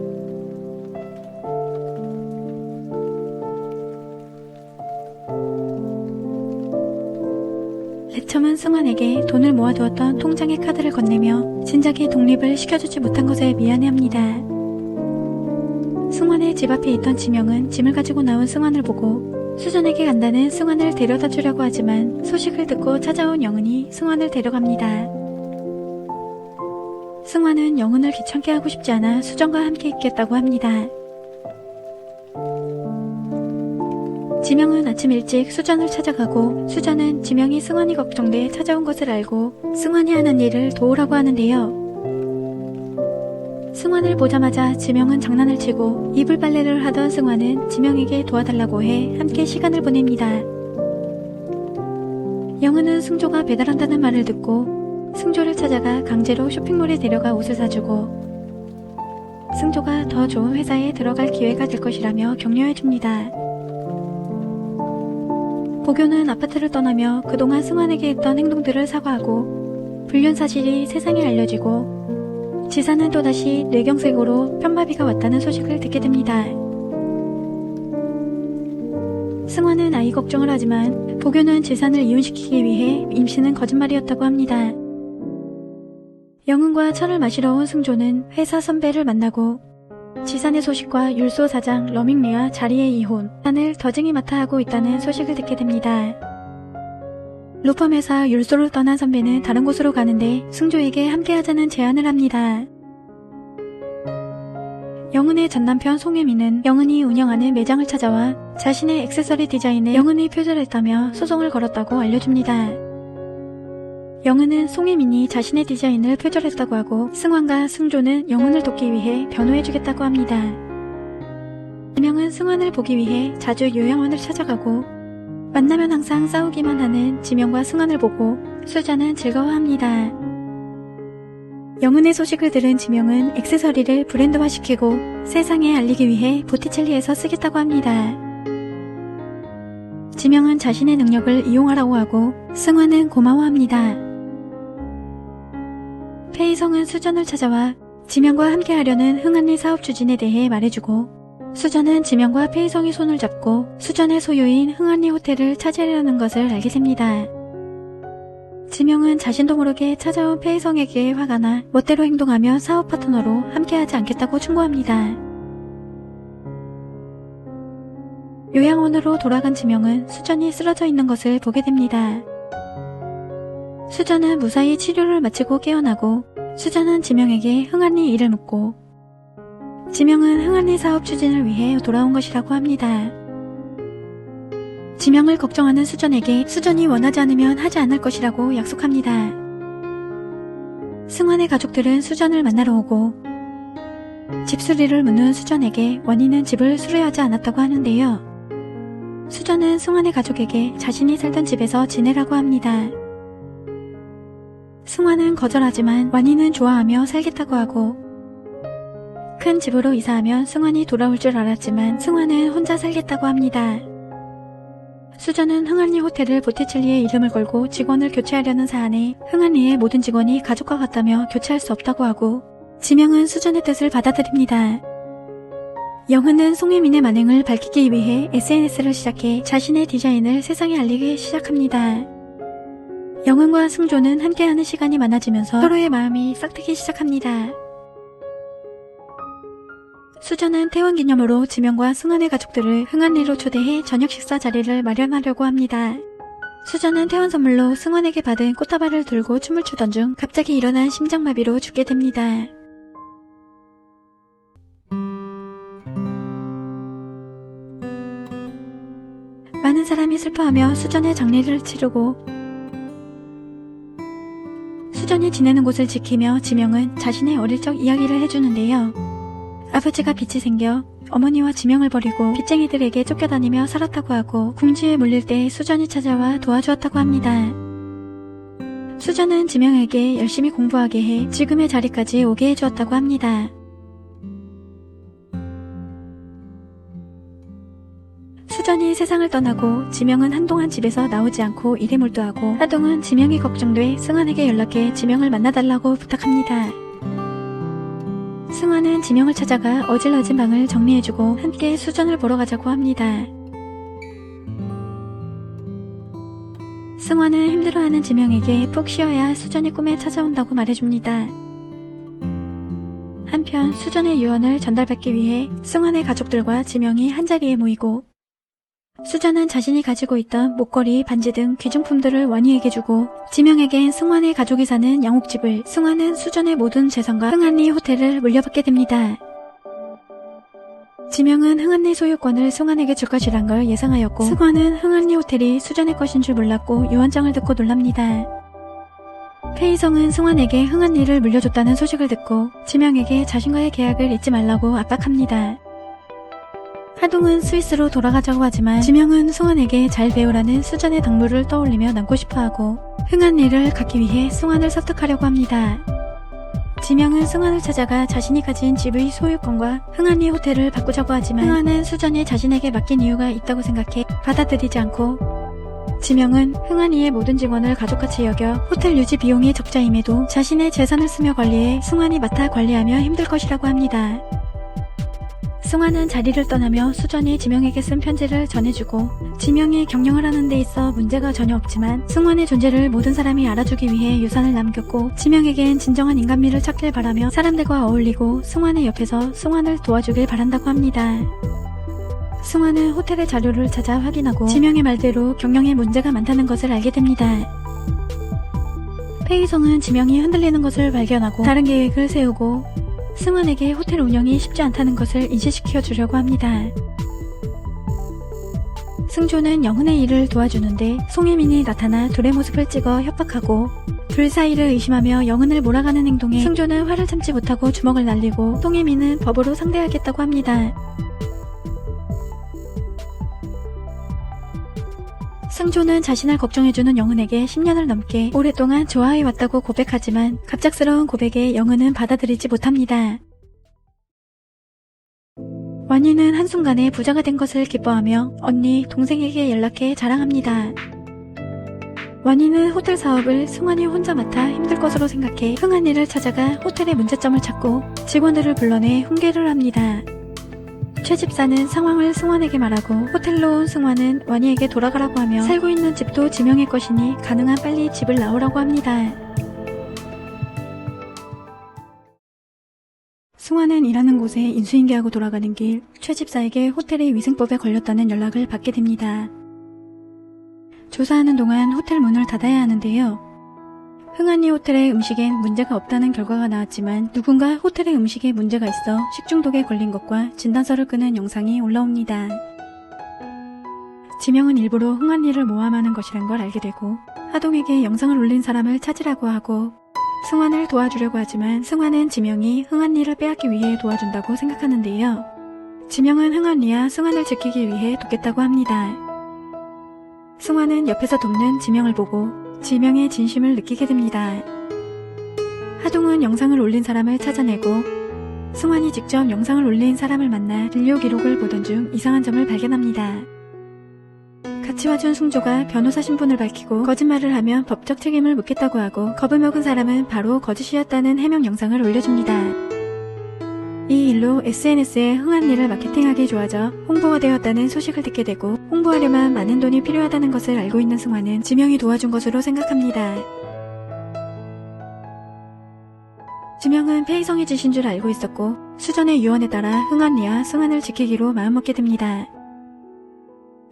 레첨은 승환에게 돈을 모아두었던 통장의 카드를 건네며 진작에 독립을 시켜주지 못한 것에 미안해합니다. 승환의 집 앞에 있던 지명은 짐을 가지고 나온 승환을 보고 수전에게 간다는 승환을 데려다 주려고 하지만 소식을 듣고 찾아온 영은이 승환을 데려갑니다. 승환은 영은을 귀찮게 하고 싶지 않아 수전과 함께 있겠다고 합니다. 지명은 아침 일찍 수전을 찾아가고 수전은 지명이 승환이 걱정돼 찾아온 것을 알고 승환이 하는 일을 도우라고 하는데요. 승환을 보자마자 지명은 장난을 치고 이불 빨래를 하던 승환은 지명에게 도와달라고 해 함께 시간을 보냅니다. 영은은 승조가 배달한다는 말을 듣고 승조를 찾아가 강제로 쇼핑몰에 데려가 옷을 사주고 승조가 더 좋은 회사에 들어갈 기회가 될 것이라며 격려해줍니다. 보교는 아파트를 떠나며 그동안 승환에게 했던 행동들을 사과하고 불륜 사실이 세상에 알려지고 지사는 또다시 뇌경색으로 편마비가 왔다는 소식을 듣게 됩니다. 승환은 아이 걱정을 하지만 보교는 지산을 이혼시키기 위해 임신은 거짓말이었다고 합니다. 영은과 차를 마시러 온 승조는 회사 선배를 만나고 지산의 소식과 율소 사장 러밍리와 자리의 이혼, 산을 더징이 맡아 하고 있다는 소식을 듣게 됩니다. 루펌 회사 율소를 떠난 선배는 다른 곳으로 가는데 승조에게 함께하자는 제안을 합니다. 영은의 전남편 송혜민은 영은이 운영하는 매장을 찾아와 자신의 액세서리 디자인에 영은이 표절했다며 소송을 걸었다고 알려줍니다. 영은은 송혜민이 자신의 디자인을 표절했다고 하고 승환과 승조는 영은을 돕기 위해 변호해주겠다고 합니다. 지명은 승환을 보기 위해 자주 요양원을 찾아가고 만나면 항상 싸우기만 하는 지명과 승환을 보고 수자는 즐거워합니다. 영은의 소식을 들은 지명은 액세서리를 브랜드화시키고 세상에 알리기 위해 보티첼리에서 쓰겠다고 합니다. 지명은 자신의 능력을 이용하라고 하고 승환은 고마워합니다. 페이성은 수전을 찾아와 지명과 함께하려는 흥한리 사업 추진에 대해 말해주고 수전은 지명과 페이성이 손을 잡고 수전의 소유인 흥한리 호텔을 차지하려는 것을 알게 됩니다. 지명은 자신도 모르게 찾아온 페이성에게 화가 나 멋대로 행동하며 사업 파트너로 함께하지 않겠다고 충고합니다. 요양원으로 돌아간 지명은 수전이 쓰러져 있는 것을 보게 됩니다. 수전은 무사히 치료를 마치고 깨어나고 수전은 지명에게 흥한리 일을 묻고 지명은 흥한리 사업 추진을 위해 돌아온 것이라고 합니다. 지명을 걱정하는 수전에게 수전이 원하지 않으면 하지 않을 것이라고 약속합니다. 승환의 가족들은 수전을 만나러 오고 집수리를 묻는 수전에게 원인은 집을 수리하지 않았다고 하는데요. 수전은 승환의 가족에게 자신이 살던 집에서 지내라고 합니다. 승환은 거절하지만 완이는 좋아하며 살겠다고 하고 큰 집으로 이사하면 승환이 돌아올 줄 알았지만 승환은 혼자 살겠다고 합니다. 수전은 흥한리 호텔을 보티첼리의 이름을 걸고 직원을 교체하려는 사안에 흥한리의 모든 직원이 가족과 같다며 교체할 수 없다고 하고 지명은 수전의 뜻을 받아들입니다. 영은은 송혜민의 만행을 밝히기 위해 SNS를 시작해 자신의 디자인을 세상에 알리기 시작합니다. 영은과 승조는 함께하는 시간이 많아지면서 서로의 마음이 싹트기 시작합니다. 수전은 퇴원 기념으로 지명과 승환의 가족들을 흥한리로 초대해 저녁 식사 자리를 마련하려고 합니다. 수전은 퇴원 선물로 승환에게 받은 꽃다발을 들고 춤을 추던 중 갑자기 일어난 심장마비로 죽게 됩니다. 많은 사람이 슬퍼하며 수전의 장례를 치르고 수전이 지내는 곳을 지키며 지명은 자신의 어릴 적 이야기를 해주는데요. 아버지가 빚이 생겨 어머니와 지명을 버리고 빚쟁이들에게 쫓겨다니며 살았다고 하고 궁지에 몰릴 때 수전이 찾아와 도와주었다고 합니다. 수전은 지명에게 열심히 공부하게 해 지금의 자리까지 오게 해주었다고 합니다. 수전이 세상을 떠나고 지명은 한동안 집에서 나오지 않고 일에 몰두하고 하동은 지명이 걱정돼 승환에게 연락해 지명을 만나달라고 부탁합니다. 승환은 지명을 찾아가 어질러진 방을 정리해주고 함께 수전을 보러 가자고 합니다. 승환은 힘들어하는 지명에게 푹 쉬어야 수전이 꿈에 찾아온다고 말해줍니다. 한편 수전의 유언을 전달받기 위해 승환의 가족들과 지명이 한자리에 모이고 수전은 자신이 가지고 있던 목걸이, 반지 등 귀중품들을 원희에게 주고 지명에겐 승환의 가족이 사는 양옥집을, 승환은 수전의 모든 재산과 흥한리 호텔을 물려받게 됩니다. 지명은 흥한리 소유권을 승환에게 줄 것이란 걸 예상하였고 승환은 흥한리 호텔이 수전의 것인 줄 몰랐고 유언장을 듣고 놀랍니다. 페이성은 승환에게 흥한리를 물려줬다는 소식을 듣고 지명에게 자신과의 계약을 잊지 말라고 압박합니다. 하동은 스위스로 돌아가자고 하지만 지명은 승환에게 잘 배우라는 수전의 당부를 떠올리며 남고 싶어하고 흥한리를 갖기 위해 승환을 설득하려고 합니다. 지명은 승환을 찾아가 자신이 가진 집의 소유권과 흥한리 호텔을 바꾸자고 하지만 승환은 수전이 자신에게 맡긴 이유가 있다고 생각해 받아들이지 않고 지명은 흥한리의 모든 직원을 가족같이 여겨 호텔 유지 비용이 적자임에도 자신의 재산을 쓰며 관리해 승환이 맡아 관리하며 힘들 것이라고 합니다. 승환은 자리를 떠나며 수전이 지명에게 쓴 편지를 전해주고 지명이 경영을 하는 데 있어 문제가 전혀 없지만 승환의 존재를 모든 사람이 알아주기 위해 유산을 남겼고 지명에겐 진정한 인간미를 찾길 바라며 사람들과 어울리고 승환의 옆에서 승환을 도와주길 바란다고 합니다. 승환은 호텔의 자료를 찾아 확인하고 지명의 말대로 경영에 문제가 많다는 것을 알게 됩니다. 페이성은 지명이 흔들리는 것을 발견하고 다른 계획을 세우고 승환에게 호텔 운영이 쉽지 않다는 것을 인식시켜 주려고 합니다. 승조는 영은의 일을 도와주는데 송혜민이 나타나 둘의 모습을 찍어 협박하고 둘 사이를 의심하며 영은을 몰아가는 행동에 승조는 화를 참지 못하고 주먹을 날리고 송혜민은 법으로 상대하겠다고 합니다. 승조는 자신을 걱정해주는 영은에게 10년을 넘게 오랫동안 좋아해왔다고 고백하지만 갑작스러운 고백에 영은은 받아들이지 못합니다. 완희는 한순간에 부자가 된 것을 기뻐하며 언니, 동생에게 연락해 자랑합니다. 완희는 호텔 사업을 승환이 혼자 맡아 힘들 것으로 생각해 흥한이를 찾아가 호텔의 문제점을 찾고 직원들을 불러내 훈계를 합니다. 최 집사는 상황을 승환에게 말하고 호텔로 온 승환은 완희에게 돌아가라고 하며 살고 있는 집도 지명의 것이니 가능한 빨리 집을 나오라고 합니다. 승환은 일하는 곳에 인수인계하고 돌아가는 길 최 집사에게 호텔의 위생법에 걸렸다는 연락을 받게 됩니다. 조사하는 동안 호텔 문을 닫아야 하는데요. 흥한이 호텔의 음식엔 문제가 없다는 결과가 나왔지만 누군가 호텔의 음식에 문제가 있어 식중독에 걸린 것과 진단서를 끄는 영상이 올라옵니다. 지명은 일부러 흥한이를 모함하는 것이란 걸 알게 되고 하동에게 영상을 올린 사람을 찾으라고 하고 승환을 도와주려고 하지만 승환은 지명이 흥한이를 빼앗기 위해 도와준다고 생각하는데요. 지명은 흥한이와 승환을 지키기 위해 돕겠다고 합니다. 승환은 옆에서 돕는 지명을 보고 지명의 진심을 느끼게 됩니다. 하동은 영상을 올린 사람을 찾아내고 승환이 직접 영상을 올린 사람을 만나 진료 기록을 보던 중 이상한 점을 발견합니다. 같이 와준 승조가 변호사 신분을 밝히고 거짓말을 하면 법적 책임을 묻겠다고 하고 겁을 먹은 사람은 바로 거짓이었다는 해명 영상을 올려줍니다. 이 일로 SNS에 흥한이를 마케팅하기 좋아져 홍보가 되었다는 소식을 듣게 되고 홍보하려면 많은 돈이 필요하다는 것을 알고 있는 승환은 지명이 도와준 것으로 생각합니다. 지명은 폐이성의 짓인 줄 알고 있었고 수전의 유언에 따라 흥한이와 승환을 지키기로 마음먹게 됩니다.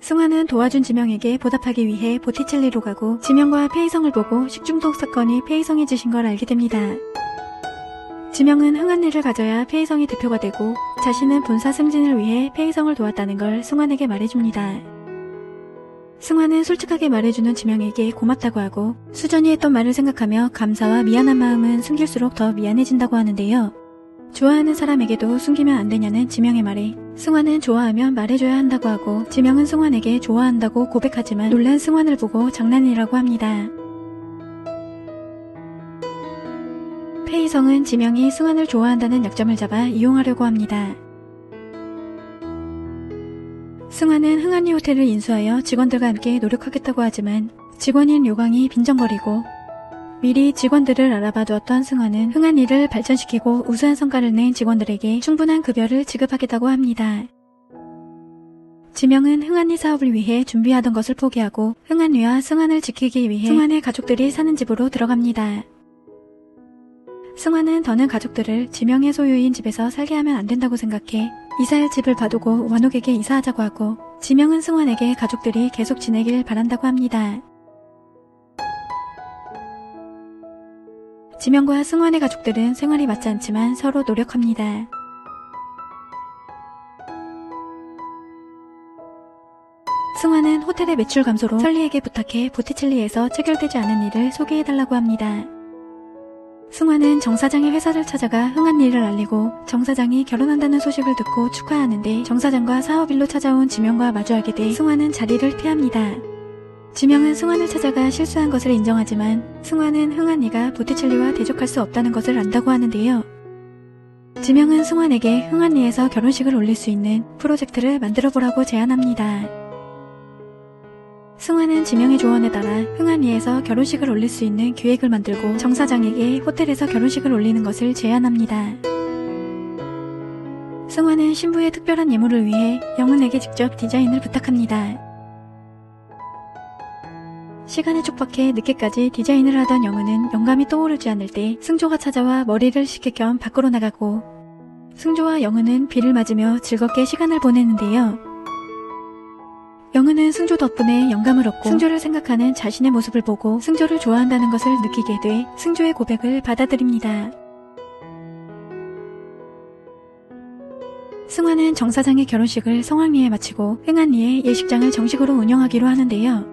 승환은 도와준 지명에게 보답하기 위해 보티첼리로 가고 지명과 폐이성을 보고 식중독 사건이 폐이성의 짓인 걸 알게 됩니다. 지명은 흥한이를 가져야 폐이성이 대표가 되고 자신은 본사 승진을 위해 폐이성을 도왔다는 걸 승환에게 말해줍니다. 승환은 솔직하게 말해주는 지명에게 고맙다고 하고 수전이 했던 말을 생각하며 감사와 미안한 마음은 숨길수록 더 미안해진다고 하는데요. 좋아하는 사람에게도 숨기면 안 되냐는 지명의 말에 승환은 좋아하면 말해줘야 한다고 하고 지명은 승환에게 좋아한다고 고백하지만 놀란 승환을 보고 장난이라고 합니다. 폐이성은 지명이 승환을 좋아한다는 약점을 잡아 이용하려고 합니다. 승환은 흥한이 호텔을 인수하여 직원들과 함께 노력하겠다고 하지만 직원인 료광이 빈정거리고 미리 직원들을 알아봐 두었던 승환은 흥한이를 발전시키고 우수한 성과를 낸 직원들에게 충분한 급여를 지급하겠다고 합니다. 지명은 흥한이 사업을 위해 준비하던 것을 포기하고 흥한이와 승환을 지키기 위해 승환의 가족들이 사는 집으로 들어갑니다. 승환은 더는 가족들을 지명의 소유인 집에서 살게 하면 안 된다고 생각해 이사할 집을 봐두고 완옥에게 이사하자고 하고 지명은 승환에게 가족들이 계속 지내길 바란다고 합니다. 지명과 승환의 가족들은 생활이 맞지 않지만 서로 노력합니다. 승환은 호텔의 매출 감소로 설리에게 부탁해 보티첼리에서 체결되지 않은 일을 소개해달라고 합니다. 승환은 정 사장의 회사를 찾아가 흥한 일을 알리고 정 사장이 결혼한다는 소식을 듣고 축하하는데 정 사장과 사업일로 찾아온 지명과 마주하게 돼 승환은 자리를 피합니다. 지명은 승환을 찾아가 실수한 것을 인정하지만 승환은 흥한이가 보티첼리와 대적할 수 없다는 것을 안다고 하는데요. 지명은 승환에게 흥한이에서 결혼식을 올릴 수 있는 프로젝트를 만들어보라고 제안합니다. 승환은 지명의 조언에 따라 흥한이에서 결혼식을 올릴 수 있는 기획을 만들고 정 사장에게 호텔에서 결혼식을 올리는 것을 제안합니다. 승환은 신부의 특별한 예물을 위해 영은에게 직접 디자인을 부탁합니다. 시간에 촉박해 늦게까지 디자인을 하던 영은은 영감이 떠오르지 않을 때 승조가 찾아와 머리를 식힐 겸 밖으로 나가고 승조와 영은은 비를 맞으며 즐겁게 시간을 보내는데요. 영은은 승조 덕분에 영감을 얻고 승조를 생각하는 자신의 모습을 보고 승조를 좋아한다는 것을 느끼게 돼 승조의 고백을 받아들입니다. 승환은 정 사장의 결혼식을 성황리에 마치고 흥한리에 예식장을 정식으로 운영하기로 하는데요.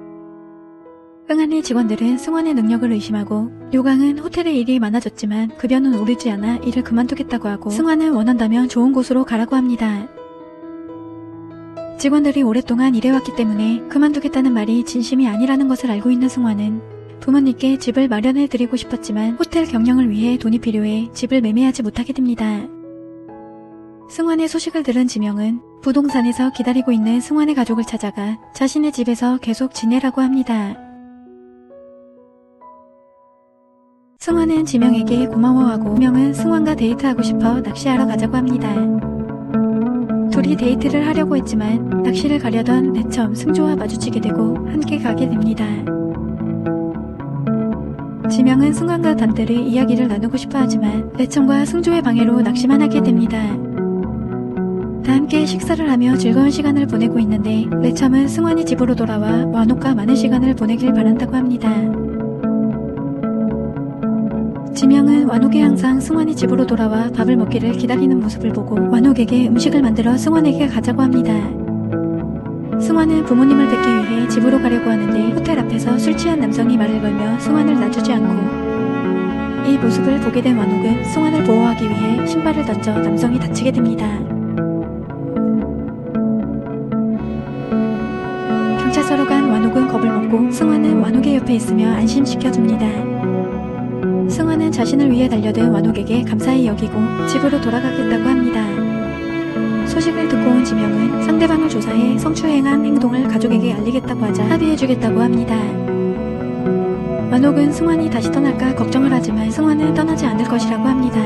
흥한리 직원들은 승환의 능력을 의심하고 료광은 호텔에 일이 많아졌지만 급여는 오르지 않아 일을 그만두겠다고 하고 승환은 원한다면 좋은 곳으로 가라고 합니다. 직원들이 오랫동안 일해왔기 때문에 그만두겠다는 말이 진심이 아니라는 것을 알고 있는 승환은 부모님께 집을 마련해드리고 싶었지만 호텔 경영을 위해 돈이 필요해 집을 매매하지 못하게 됩니다. 승환의 소식을 들은 지명은 부동산에서 기다리고 있는 승환의 가족을 찾아가 자신의 집에서 계속 지내라고 합니다. 승환은 지명에게 고마워하고 지명은 승환과 데이트하고 싶어 낚시하러 가자고 합니다. 둘이 데이트를 하려고 했지만 낚시를 가려던 매첨 승조와 마주치게 되고 함께 가게 됩니다. 지명은 승환과 단둘이 이야기를 나누고 싶어 하지만 매첨과 승조의 방해로 낚시만 하게 됩니다. 다 함께 식사를 하며 즐거운 시간을 보내고 있는데 매첨은 승환이 집으로 돌아와 완옥과 많은 시간을 보내길 바란다고 합니다. 지명은 완옥이 항상 승환이 집으로 돌아와 밥을 먹기를 기다리는 모습을 보고 완옥에게 음식을 만들어 승환에게 가자고 합니다. 승환은 부모님을 뵙기 위해 집으로 가려고 하는데 호텔 앞에서 술 취한 남성이 말을 걸며 승환을 놔주지 않고 이 모습을 보게 된 완옥은 승환을 보호하기 위해 신발을 던져 남성이 다치게 됩니다. 경찰서로 간 완옥은 겁을 먹고 승환은 완옥의 옆에 있으며 안심시켜줍니다. 승환은 자신을 위해 달려든 완옥에게 감사히 여기고 집으로 돌아가겠다고 합니다. 소식을 듣고 온 지명은 상대방을 조사해 성추행한 행동을 가족에게 알리겠다고 하자 합의해주겠다고 합니다. 완옥은 승환이 다시 떠날까 걱정을 하지만 승환은 떠나지 않을 것이라고 합니다.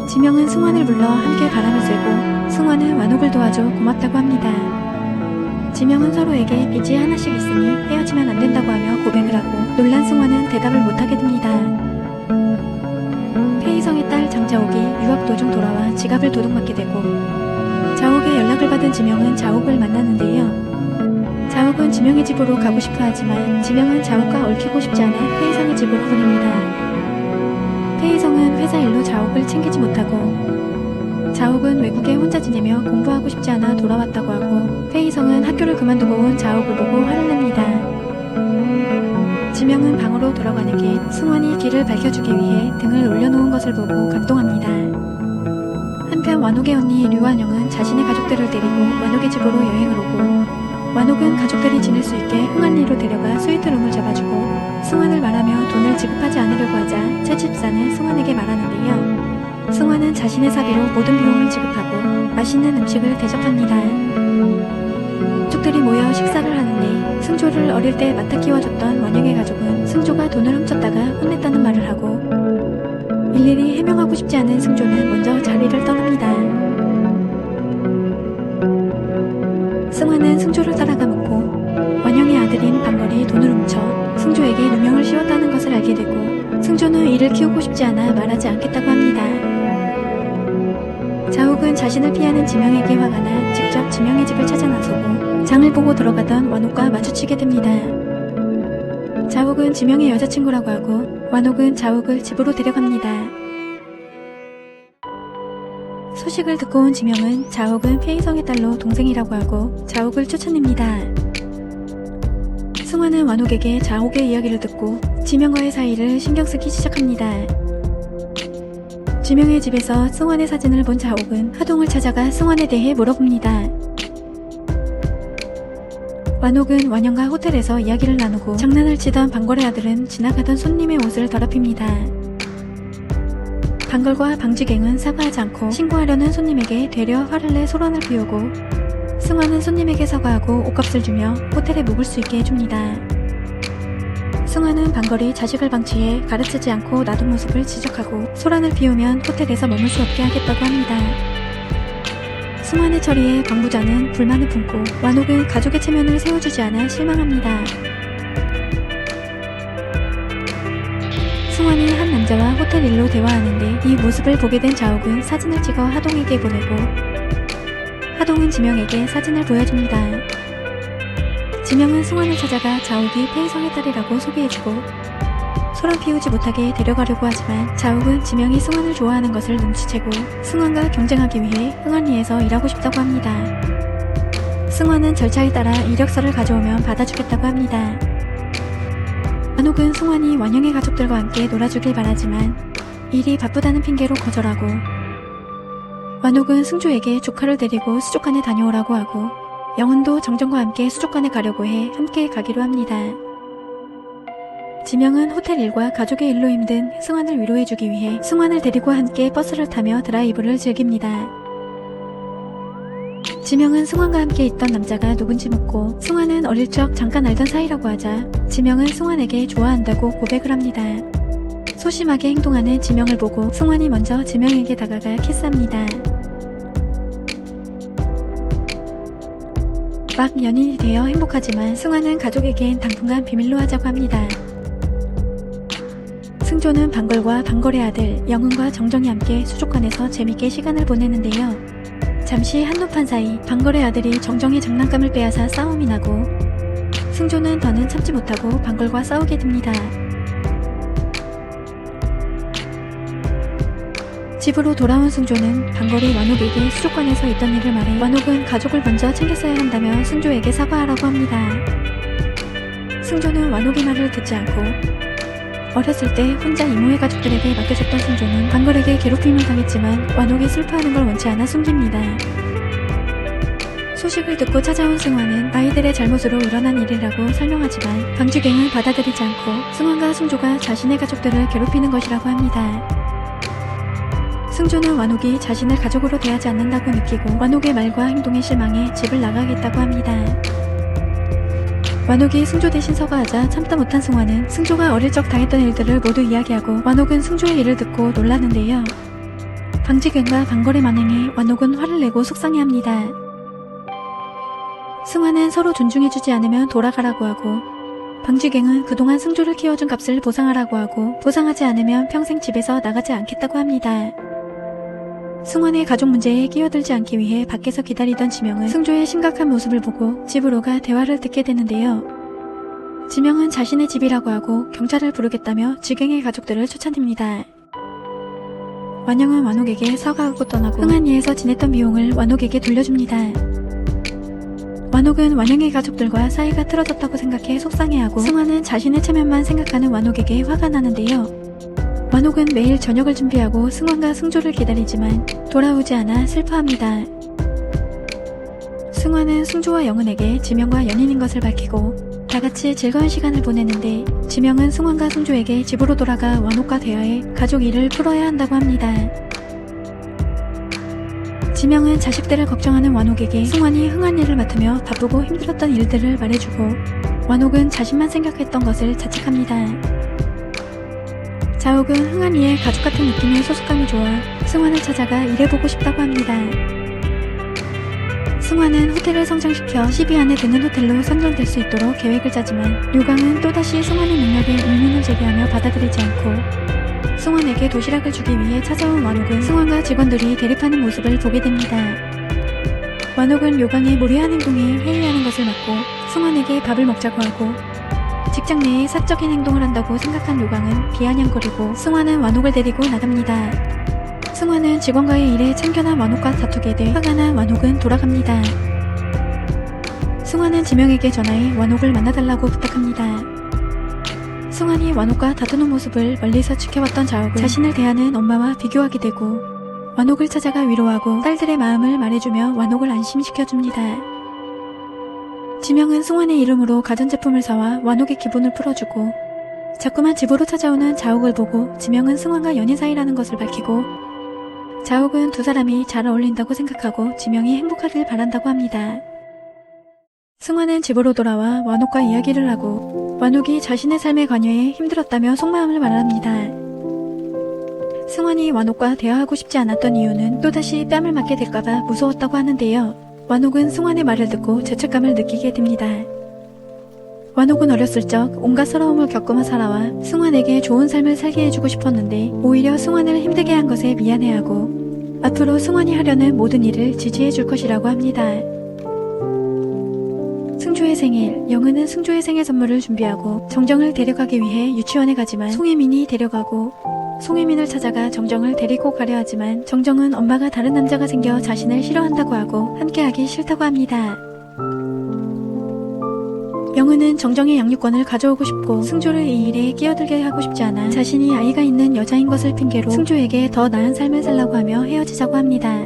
지명은 승환을 불러 함께 바람을 쐬고 승환은 완옥을 도와줘 고맙다고 합니다. 지명은 서로에게 빚이 하나씩 있으니 헤어지면 안 된다고 하며 고백을 하고 놀란 승환은 대답을 못하게 됩니다. 폐이성의 딸 장자옥이 유학 도중 돌아와 지갑을 도둑맞게 되고 자옥의 연락을 받은 지명은 자옥을 만나는데요. 자옥은 지명의 집으로 가고 싶어 하지만 지명은 자옥과 얽히고 싶지 않아 폐이성의 집으로 보냅니다. 폐이성은 회사 일로 자옥을 챙기지 못하고 자옥은 외국에 혼자 지내며 공부하고 싶지 않아 돌아왔다고 하고 폐이성은 학교를 그만두고 온 자옥을 보고 화를 냅니다. 지명은 방으로 돌아가는 길 승환이 길을 밝혀주기 위해 등을 올려놓은 것을 보고 감동합니다. 한편 완옥의 언니 류한영은 자신의 가족들을 데리고 완옥의 집으로 여행을 오고 완옥은 가족들이 지낼 수 있게 흥한리로 데려가 스위트룸을 잡아주고 승환을 말하며 돈을 지급하지 않으려고 하자 채집사는 승환에게 말하는데요. 승환은 자신의 사비로 모든 비용을 지급하고 맛있는 음식을 대접합니다. 가족들이 모여 식사를 하는데 승조를 어릴 때 맡아 키워줬던 완영의 가족은 승조가 돈을 훔쳤다가 혼냈다는 말을 하고 일일이 해명하고 싶지 않은 승조는 먼저 자리를 떠납니다. 승환은 승조를 따라가 묻고 완영의 아들인 방걸이 돈을 훔쳐 승조에게 누명을 씌웠다는 것을 알게 되고 승조는 이를 키우고 싶지 않아 말하지 않겠다고 합니다. 자옥은 자신을 피하는 지명에게 화가 나 직접 지명의 집을 찾아 나서고 장을 보고 들어가던 완옥과 마주치게 됩니다. 자옥은 지명의 여자친구라고 하고 완옥은 자옥을 집으로 데려갑니다. 소식을 듣고 온 지명은 자옥은 폐이성의 딸로 동생이라고 하고 자옥을 쫓아냅니다. 승환은 완옥에게 자옥의 이야기를 듣고 지명과의 사이를 신경쓰기 시작합니다. 지명의 집에서 승환의 사진을 본 자옥은 하동을 찾아가 승환에 대해 물어봅니다. 완옥은 완영과 호텔에서 이야기를 나누고 장난을 치던 방걸의 아들은 지나가던 손님의 옷을 더럽힙니다. 방걸과 방지갱은 사과하지 않고 신고하려는 손님에게 되려 화를 내 소란을 피우고 승환은 손님에게 사과하고 옷값을 주며 호텔에 묵을 수 있게 해줍니다. 승환은 방걸이 자식을 방치해 가르치지 않고 놔둔 모습을 지적하고 소란을 피우면 호텔에서 머물 수 없게 하겠다고 합니다. 승환의 처리에 광부자는 불만을 품고 완옥은 가족의 체면을 세워주지 않아 실망합니다. 승환이 한 남자와 호텔 일로 대화하는데 이 모습을 보게 된 자옥은 사진을 찍어 하동에게 보내고 하동은 지명에게 사진을 보여줍니다. 지명은 승환을 찾아가 자옥이 폐이성의 딸이라고 소개해주고 소란 피우지 못하게 데려가려고 하지만 자옥은 지명이 승환을 좋아하는 것을 눈치채고 승환과 경쟁하기 위해 흥한리에서 일하고 싶다고 합니다. 승환은 절차에 따라 이력서를 가져오면 받아주겠다고 합니다. 완옥은 승환이 완영의 가족들과 함께 놀아주길 바라지만 일이 바쁘다는 핑계로 거절하고 완옥은 승조에게 조카를 데리고 수족관에 다녀오라고 하고 영은도 정정과 함께 수족관에 가려고 해 함께 가기로 합니다. 지명은 호텔 일과 가족의 일로 힘든 승환을 위로해주기 위해 승환을 데리고 함께 버스를 타며 드라이브를 즐깁니다. 지명은 승환과 함께 있던 남자가 누군지 묻고 승환은 어릴 적 잠깐 알던 사이라고 하자 지명은 승환에게 좋아한다고 고백을 합니다. 소심하게 행동하는 지명을 보고 승환이 먼저 지명에게 다가가 키스합니다. 막 연인이 되어 행복하지만 승환은 가족에겐 당분간 비밀로 하자고 합니다. 승조는 방걸과 방걸의 아들 영은과 정정이 함께 수족관에서 재밌게 시간을 보내는데요. 잠시 한눈판 사이 방걸의 아들이 정정의 장난감을 빼앗아 싸움이 나고 승조는 더는 참지 못하고 방걸과 싸우게 됩니다. 집으로 돌아온 승조는 방걸이 완옥에게 수족관에서 있던 일을 말해 완옥은 가족을 먼저 챙겼어야 한다며 승조에게 사과하라고 합니다. 승조는 완옥의 말을 듣지 않고 어렸을 때 혼자 이모의 가족들에게 맡겨줬던 승조는 방걸에게 괴롭힘을 당했지만 완옥이 슬퍼하는 걸 원치 않아 숨깁니다. 소식을 듣고 찾아온 승환은 아이들의 잘못으로 일어난 일이라고 설명하지만 방주갱은 받아들이지 않고 승환과 승조가 자신의 가족들을 괴롭히는 것이라고 합니다. 승조는 완옥이 자신을 가족으로 대하지 않는다고 느끼고 완옥의 말과 행동에 실망해 집을 나가겠다고 합니다. 완옥이 승조 대신 서거하자 참다 못한 승환은 승조가 어릴 적 당했던 일들을 모두 이야기하고 완옥은 승조의 일을 듣고 놀라는데요. 방지경과 방걸의 만행에 완옥은 화를 내고 속상해합니다. 승환은 서로 존중해주지 않으면 돌아가라고 하고 방지경은 그동안 승조를 키워준 값을 보상하라고 하고 보상하지 않으면 평생 집에서 나가지 않겠다고 합니다. 승환의 가족 문제에 끼어들지 않기 위해 밖에서 기다리던 지명은 승조의 심각한 모습을 보고 집으로 가 대화를 듣게 되는데요. 지명은 자신의 집이라고 하고 경찰을 부르겠다며 지경의 가족들을 쫓아냅니다. 완영은 완옥에게 사과하고 떠나고 흥한리에서 지냈던 비용을 완옥에게 돌려줍니다. 완옥은 완영의 가족들과 사이가 틀어졌다고 생각해 속상해하고 승환은 자신의 체면만 생각하는 완옥에게 화가 나는데요. 완옥은 매일 저녁을 준비하고 승환과 승조를 기다리지만 돌아오지 않아 슬퍼합니다. 승환은 승조와 영은에게 지명과 연인인 것을 밝히고 다같이 즐거운 시간을 보내는데 지명은 승환과 승조에게 집으로 돌아가 완옥과 대화해 가족 일을 풀어야 한다고 합니다. 지명은 자식들을 걱정하는 완옥에게 승환이 흥한 일을 맡으며 바쁘고 힘들었던 일들을 말해주고 완옥은 자신만 생각했던 것을 자책합니다. 자옥은 흥한이의 가족 같은 느낌의 소속감이 좋아 승환을 찾아가 일해보고 싶다고 합니다. 승환은 호텔을 성장시켜 10위 안에 드는 호텔로 선정될 수 있도록 계획을 짜지만 요강은 또다시 승환의 능력에 의문을 제기하며 받아들이지 않고 승환에게 도시락을 주기 위해 찾아온 완옥은 승환과 직원들이 대립하는 모습을 보게 됩니다. 완옥은 요강의 무례한 행동에 회의하는 것을 막고 승환에게 밥을 먹자고 하고 직장 내에 사적인 행동을 한다고 생각한 요강은 비아냥거리고 승환은 완옥을 데리고 나갑니다. 승환은 직원과의 일에 참견한 완옥과 다투게 돼 화가 난 완옥은 돌아갑니다. 승환은 지명에게 전화해 완옥을 만나달라고 부탁합니다. 승환이 완옥과 다투는 모습을 멀리서 지켜봤던 자옥은 자신을 대하는 엄마와 비교하게 되고 완옥을 찾아가 위로하고 딸들의 마음을 말해주며 완옥을 안심시켜줍니다. 지명은 승환의 이름으로 가전제품을 사와 완옥의 기분을 풀어주고 자꾸만 집으로 찾아오는 자옥을 보고 지명은 승환과 연인 사이라는 것을 밝히고 자옥은 두 사람이 잘 어울린다고 생각하고 지명이 행복하길 바란다고 합니다. 승환은 집으로 돌아와 완옥과 이야기를 하고 완옥이 자신의 삶에 관여해 힘들었다며 속마음을 말합니다. 승환이 완옥과 대화하고 싶지 않았던 이유는 또다시 뺨을 맞게 될까봐 무서웠다고 하는데요. 완옥은 승환의 말을 듣고 죄책감을 느끼게 됩니다. 완옥은 어렸을 적 온갖 서러움을 겪으며 살아와 승환에게 좋은 삶을 살게 해주고 싶었는데 오히려 승환을 힘들게 한 것에 미안해하고 앞으로 승환이 하려는 모든 일을 지지해줄 것이라고 합니다. 승조의 생일, 영은은 승조의 생일 선물을 준비하고 정정을 데려가기 위해 유치원에 가지만 송혜민이 데려가고 송혜민을 찾아가 정정을 데리고 가려 하지만 정정은 엄마가 다른 남자가 생겨 자신을 싫어한다고 하고 함께하기 싫다고 합니다. 영은은 정정의 양육권을 가져오고 싶고 승조를 이 일에 끼어들게 하고 싶지 않아 자신이 아이가 있는 여자인 것을 핑계로 승조에게 더 나은 삶을 살라고 하며 헤어지자고 합니다.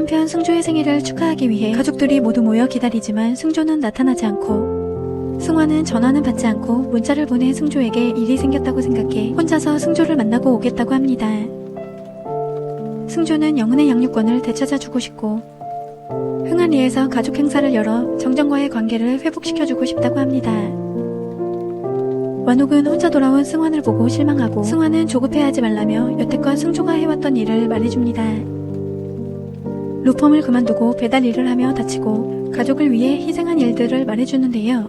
한편 승조의 생일을 축하하기 위해 가족들이 모두 모여 기다리지만 승조는 나타나지 않고 승환은 전화는 받지 않고 문자를 보낸 승조에게 일이 생겼다고 생각해 혼자서 승조를 만나고 오겠다고 합니다. 승조는 영은의 양육권을 되찾아주고 싶고 흥한리에서 가족 행사를 열어 정정과의 관계를 회복시켜주고 싶다고 합니다. 완옥은 혼자 돌아온 승환을 보고 실망하고 승환은 조급해하지 말라며 여태껏 승조가 해왔던 일을 말해줍니다. 로펌을 그만두고 배달 일을 하며 다치고 가족을 위해 희생한 일들을 말해주는데요.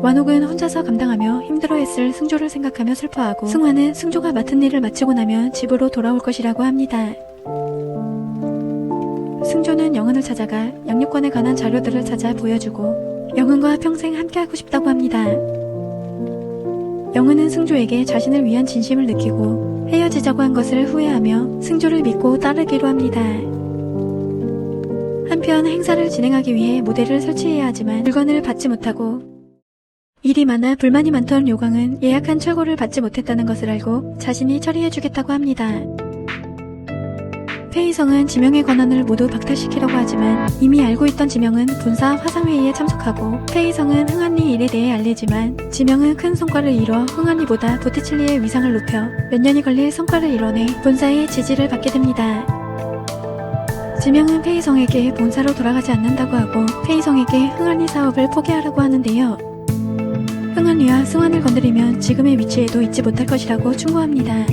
완옥은 혼자서 감당하며 힘들어했을 승조를 생각하며 슬퍼하고 승환은 승조가 맡은 일을 마치고 나면 집으로 돌아올 것이라고 합니다. 승조는 영은을 찾아가 양육권에 관한 자료들을 찾아 보여주고 영은과 평생 함께하고 싶다고 합니다. 영은은 승조에게 자신을 위한 진심을 느끼고 헤어지자고 한 것을 후회하며 승조를 믿고 따르기로 합니다. 한편 행사를 진행하기 위해 무대를 설치해야 하지만 물건을 받지 못하고 일이 많아 불만이 많던 요강은 예약한 철거를 받지 못했다는 것을 알고 자신이 처리해주겠다고 합니다. 페이성은 지명의 권한을 모두 박탈시키려고 하지만 이미 알고 있던 지명은 본사 화상회의에 참석하고 페이성은 흥한리 일에 대해 알리지만 지명은 큰 성과를 이뤄 흥한리보다 보티칠리의 위상을 높여 몇 년이 걸릴 성과를 이뤄내 본사의 지지를 받게 됩니다. 지명은 페이성에게 본사로 돌아가지 않는다고 하고 페이성에게 흥한리 사업을 포기하라고 하는데요. 흥한리와 승환을 건드리면 지금의 위치에도 있지 못할 것이라고 충고합니다.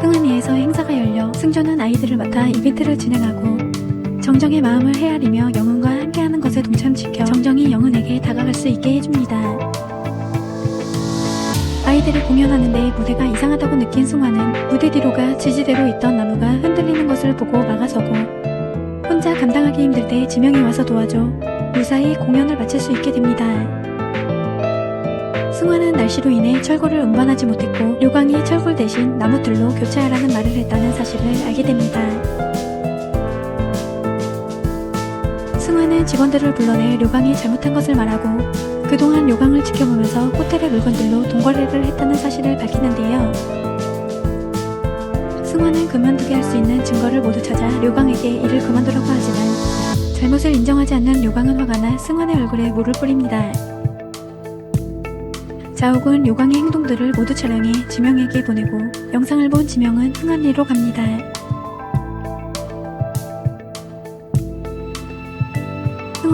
흥한리에서 행사가 열려 승조는 아이들을 맡아 이벤트를 진행하고 정정의 마음을 헤아리며 영은과 함께하는 것에 동참시켜 정정이 영은에게 다가갈 수 있게 해줍니다. 아이들이 공연하는데 무대가 이상하다고 느낀 승환은 무대 뒤로가 지지대로 있던 나무가 흔들리는 것을 보고 막아서고 혼자 감당하기 힘들 때 지명이 와서 도와줘 무사히 공연을 마칠 수 있게 됩니다. 승환은 날씨로 인해 철골을 운반하지 못했고 요강이 철골 대신 나무틀로 교체하라는 말을 했다는 사실을 알게 됩니다. 승환은 직원들을 불러내 료강이 잘못한 것을 말하고 그동안 료강을 지켜보면서 호텔의 물건들로 돈거래를 했다는 사실을 밝히는데요. 승환은 그만두게 할 수 있는 증거를 모두 찾아 료강에게 일을 그만두라고 하지만 잘못을 인정하지 않는 료강은 화가 나 승환의 얼굴에 물을 뿌립니다. 자옥은 요강의 행동들을 모두 촬영해 지명에게 보내고 영상을 본 지명은 흥한리로 갑니다.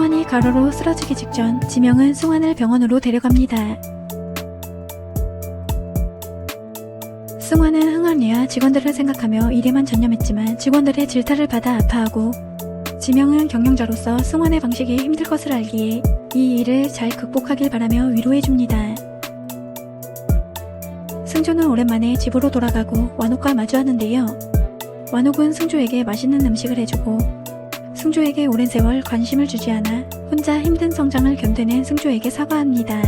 승환이 가로로 쓰러지기 직전 지명은 승환을 병원으로 데려갑니다. 승환은 흥한리와 직원들을 생각하며 일에만 전념했지만 직원들의 질타를 받아 아파하고 지명은 경영자로서 승환의 방식이 힘들 것을 알기에 이 일을 잘 극복하길 바라며 위로해줍니다. 승조는 오랜만에 집으로 돌아가고 완옥과 마주하는데요. 완옥은 승조에게 맛있는 음식을 해주고 승조에게 오랜 세월 관심을 주지 않아 혼자 힘든 성장을 견뎌낸 승조에게 사과합니다.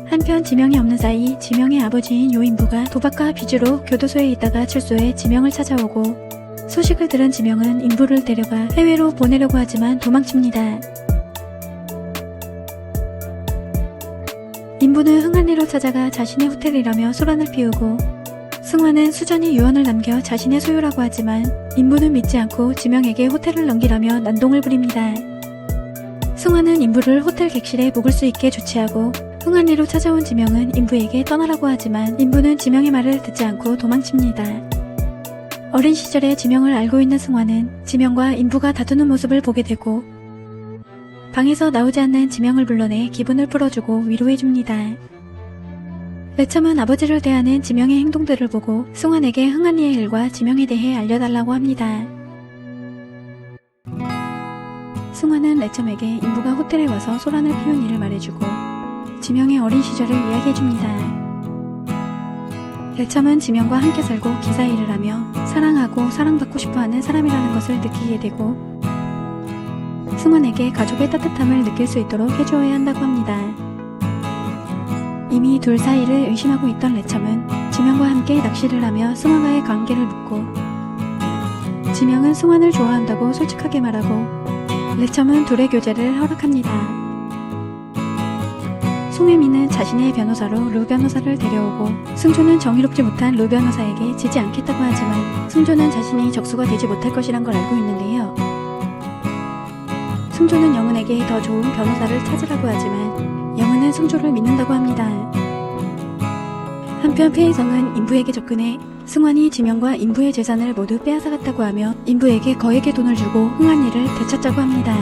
한편 지명이 없는 사이 지명의 아버지인 요인부가 도박과 빚으로 교도소에 있다가 출소해 지명을 찾아오고 소식을 들은 지명은 인부를 데려가 해외로 보내려고 하지만 도망칩니다. 인부는 흥한리로 찾아가 자신의 호텔이라며 소란을 피우고 승환은 수전이 유언을 남겨 자신의 소유라고 하지만 인부는 믿지 않고 지명에게 호텔을 넘기라며 난동을 부립니다. 승환은 인부를 호텔 객실에 묵을 수 있게 조치하고 흥한리로 찾아온 지명은 인부에게 떠나라고 하지만 인부는 지명의 말을 듣지 않고 도망칩니다. 어린 시절에 지명을 알고 있는 승환은 지명과 인부가 다투는 모습을 보게 되고 방에서 나오지 않는 지명을 불러내 기분을 풀어주고 위로해줍니다. 레첨은 아버지를 대하는 지명의 행동들을 보고 승환에게 흥한리의 일과 지명에 대해 알려달라고 합니다. 승환은 레첨에게 인부가 호텔에 와서 소란을 피운 일을 말해주고 지명의 어린 시절을 이야기해줍니다. 레첨은 지명과 함께 살고 기사 일을 하며 사랑하고 사랑받고 싶어하는 사람이라는 것을 느끼게 되고 승환에게 가족의 따뜻함을 느낄 수 있도록 해주어야 한다고 합니다. 이미 둘 사이를 의심하고 있던 레첨은 지명과 함께 낚시를 하며 승환과의 관계를 묻고 지명은 승환을 좋아한다고 솔직하게 말하고 레첨은 둘의 교제를 허락합니다. 송혜민은 자신의 변호사로 루 변호사를 데려오고 승조는 정의롭지 못한 루 변호사에게 지지 않겠다고 하지만 승조는 자신이 적수가 되지 못할 것이란 걸 알고 있는데요. 승조는 영은에게 더 좋은 변호사를 찾으라고 하지만 영은은 승조를 믿는다고 합니다. 한편 폐희성은 인부에게 접근해 승환이 지명과 인부의 재산을 모두 빼앗아갔다고 하며 인부에게 거액의 돈을 주고 흥한이를 되찾자고 합니다.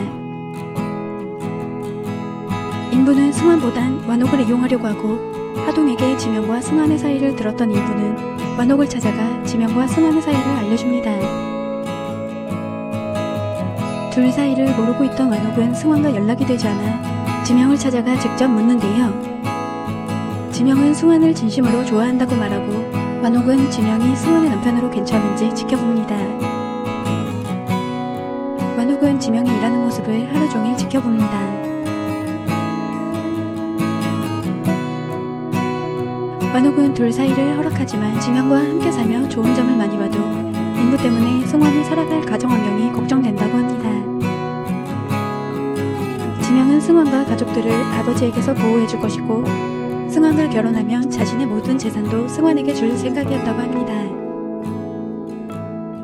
인부는 승환보단 완옥을 이용하려고 하고 하동에게 지명과 승환의 사이를 들었던 인부는 완옥을 찾아가 지명과 승환의 사이를 알려줍니다. 둘 사이를 모르고 있던 완옥은 승환과 연락이 되지 않아 지명을 찾아가 직접 묻는데요. 지명은 승환을 진심으로 좋아한다고 말하고 완옥은 지명이 승환의 남편으로 괜찮은지 지켜봅니다. 완옥은 지명이 일하는 모습을 하루 종일 지켜봅니다. 완옥은 둘 사이를 허락하지만 지명과 함께 살며 좋은 점을 많이 봐도 인부 때문에 승환이 살아갈 가정 환경이 걱정된다고 합니다. 지명은 승환과 가족들을 아버지에게서 보호해줄 것이고 승환과 결혼하면 자신의 모든 재산도 승환에게 줄 생각이었다고 합니다.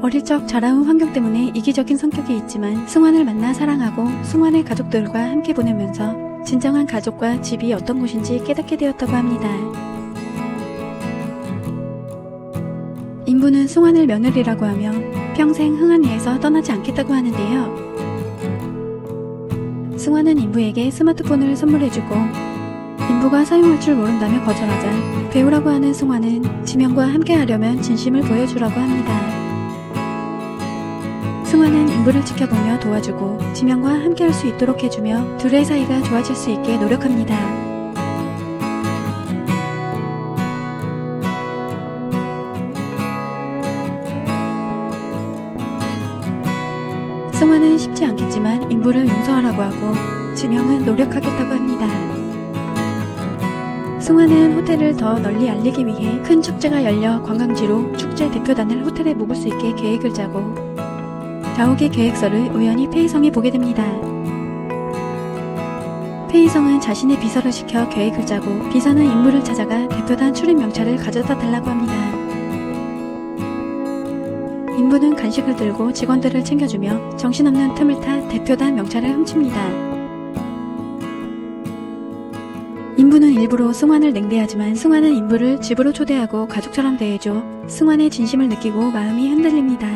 어릴 적 자라온 환경 때문에 이기적인 성격이 있지만 승환을 만나 사랑하고 승환의 가족들과 함께 보내면서 진정한 가족과 집이 어떤 곳인지 깨닫게 되었다고 합니다. 인부는 승환을 며느리라고 하며 평생 흥한리에서 떠나지 않겠다고 하는데요. 승환은 인부에게 스마트폰을 선물해주고 인부가 사용할 줄 모른다며 거절하자 배우라고 하는 승환은 지명과 함께 하려면 진심을 보여주라고 합니다. 승환은 인부를 지켜보며 도와주고 지명과 함께 할 수 있도록 해주며 둘의 사이가 좋아질 수 있게 노력합니다. 승환은 쉽지 않겠지만 인부를 용서하라고 하고 지명은 노력하겠다고 합니다. 승환은 호텔을 더 널리 알리기 위해 큰 축제가 열려 관광지로 축제 대표단을 호텔에 묵을 수 있게 계획을 짜고 다옥의 계획서를 우연히 폐희성이 보게 됩니다. 폐희성은 자신의 비서를 시켜 계획을 짜고 비서는 인부를 찾아가 대표단 출입 명찰을 가져다 달라고 합니다. 인부는 간식을 들고 직원들을 챙겨주며 정신없는 틈을 타 대표단 명찰을 훔칩니다. 인부는 일부러 승환을 냉대하지만 승환은 인부를 집으로 초대하고 가족처럼 대해줘 승환의 진심을 느끼고 마음이 흔들립니다.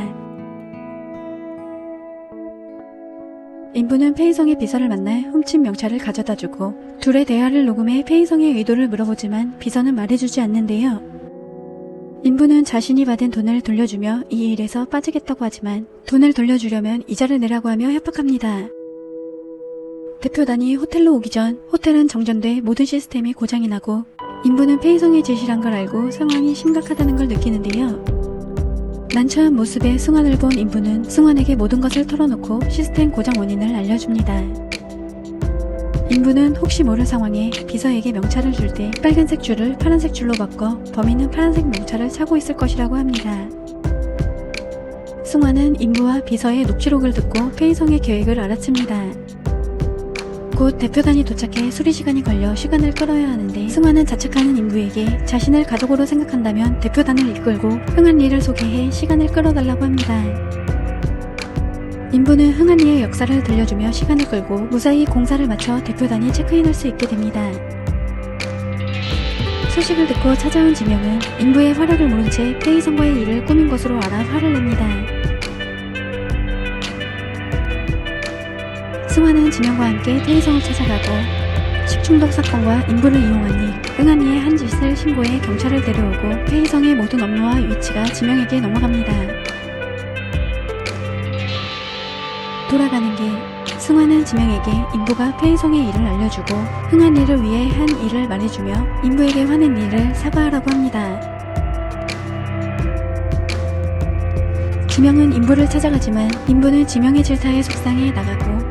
인부는 폐희성의 비서를 만나 훔친 명찰을 가져다주고 둘의 대화를 녹음해 폐희성의 의도를 물어보지만 비서는 말해주지 않는데요. 인부는 자신이 받은 돈을 돌려주며 이 일에서 빠지겠다고 하지만 돈을 돌려주려면 이자를 내라고 하며 협박합니다. 대표단이 호텔로 오기 전 호텔은 정전돼 모든 시스템이 고장이 나고 인부는 폐희성의 짓이란 걸 알고 상황이 심각하다는 걸 느끼는데요. 난처한 모습의 승환을 본 인부는 승환에게 모든 것을 털어놓고 시스템 고장 원인을 알려줍니다. 인부는 혹시 모를 상황에 비서에게 명찰을 줄 때 빨간색 줄을 파란색 줄로 바꿔 범인은 파란색 명찰을 차고 있을 것이라고 합니다. 승환은 인부와 비서의 녹취록을 듣고 폐희성의 계획을 알아챕니다. 곧 대표단이 도착해 수리 시간이 걸려 시간을 끌어야 하는데 승환은 자책하는 인부에게 자신을 가족으로 생각한다면 대표단을 이끌고 흥한리를 소개해 시간을 끌어달라고 합니다. 인부는 흥한리의 역사를 들려주며 시간을 끌고 무사히 공사를 마쳐 대표단이 체크인할 수 있게 됩니다. 소식을 듣고 찾아온 지명은 인부의 활약을 모른 채 폐희성과의 일을 꾸민 것으로 알아 화를 냅니다. 승환은 지명과 함께 폐희성을 찾아가고 식중독 사건과 인부를 이용한 뒤 흥한리의 한 짓을 신고해 경찰을 데려오고 폐희성의 모든 업무와 위치가 지명에게 넘어갑니다. 돌아가는 길 승환은 지명에게 인부가 폐희성의 일을 알려주고 흥한리를 위해 한 일을 말해주며 인부에게 화낸 일을 사과하라고 합니다. 지명은 인부를 찾아가지만 인부는 지명의 질타에 속상해 나가고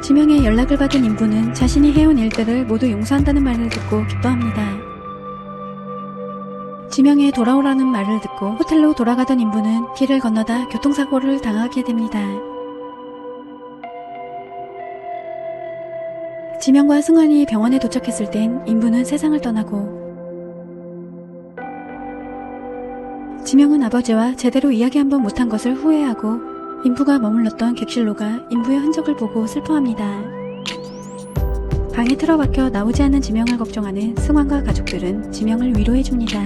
지명의 연락을 받은 인부는 자신이 해온 일들을 모두 용서한다는 말을 듣고 기뻐합니다. 지명의 돌아오라는 말을 듣고 호텔로 돌아가던 인부는 길을 건너다 교통사고를 당하게 됩니다. 지명과 승환이 병원에 도착했을 땐 인부는 세상을 떠나고 지명은 아버지와 제대로 이야기 한번 못한 것을 후회하고 인부가 머물렀던 객실로가 인부의 흔적을 보고 슬퍼합니다. 방에 틀어박혀 나오지 않는 지명을 걱정하는 승환과 가족들은 지명을 위로해줍니다.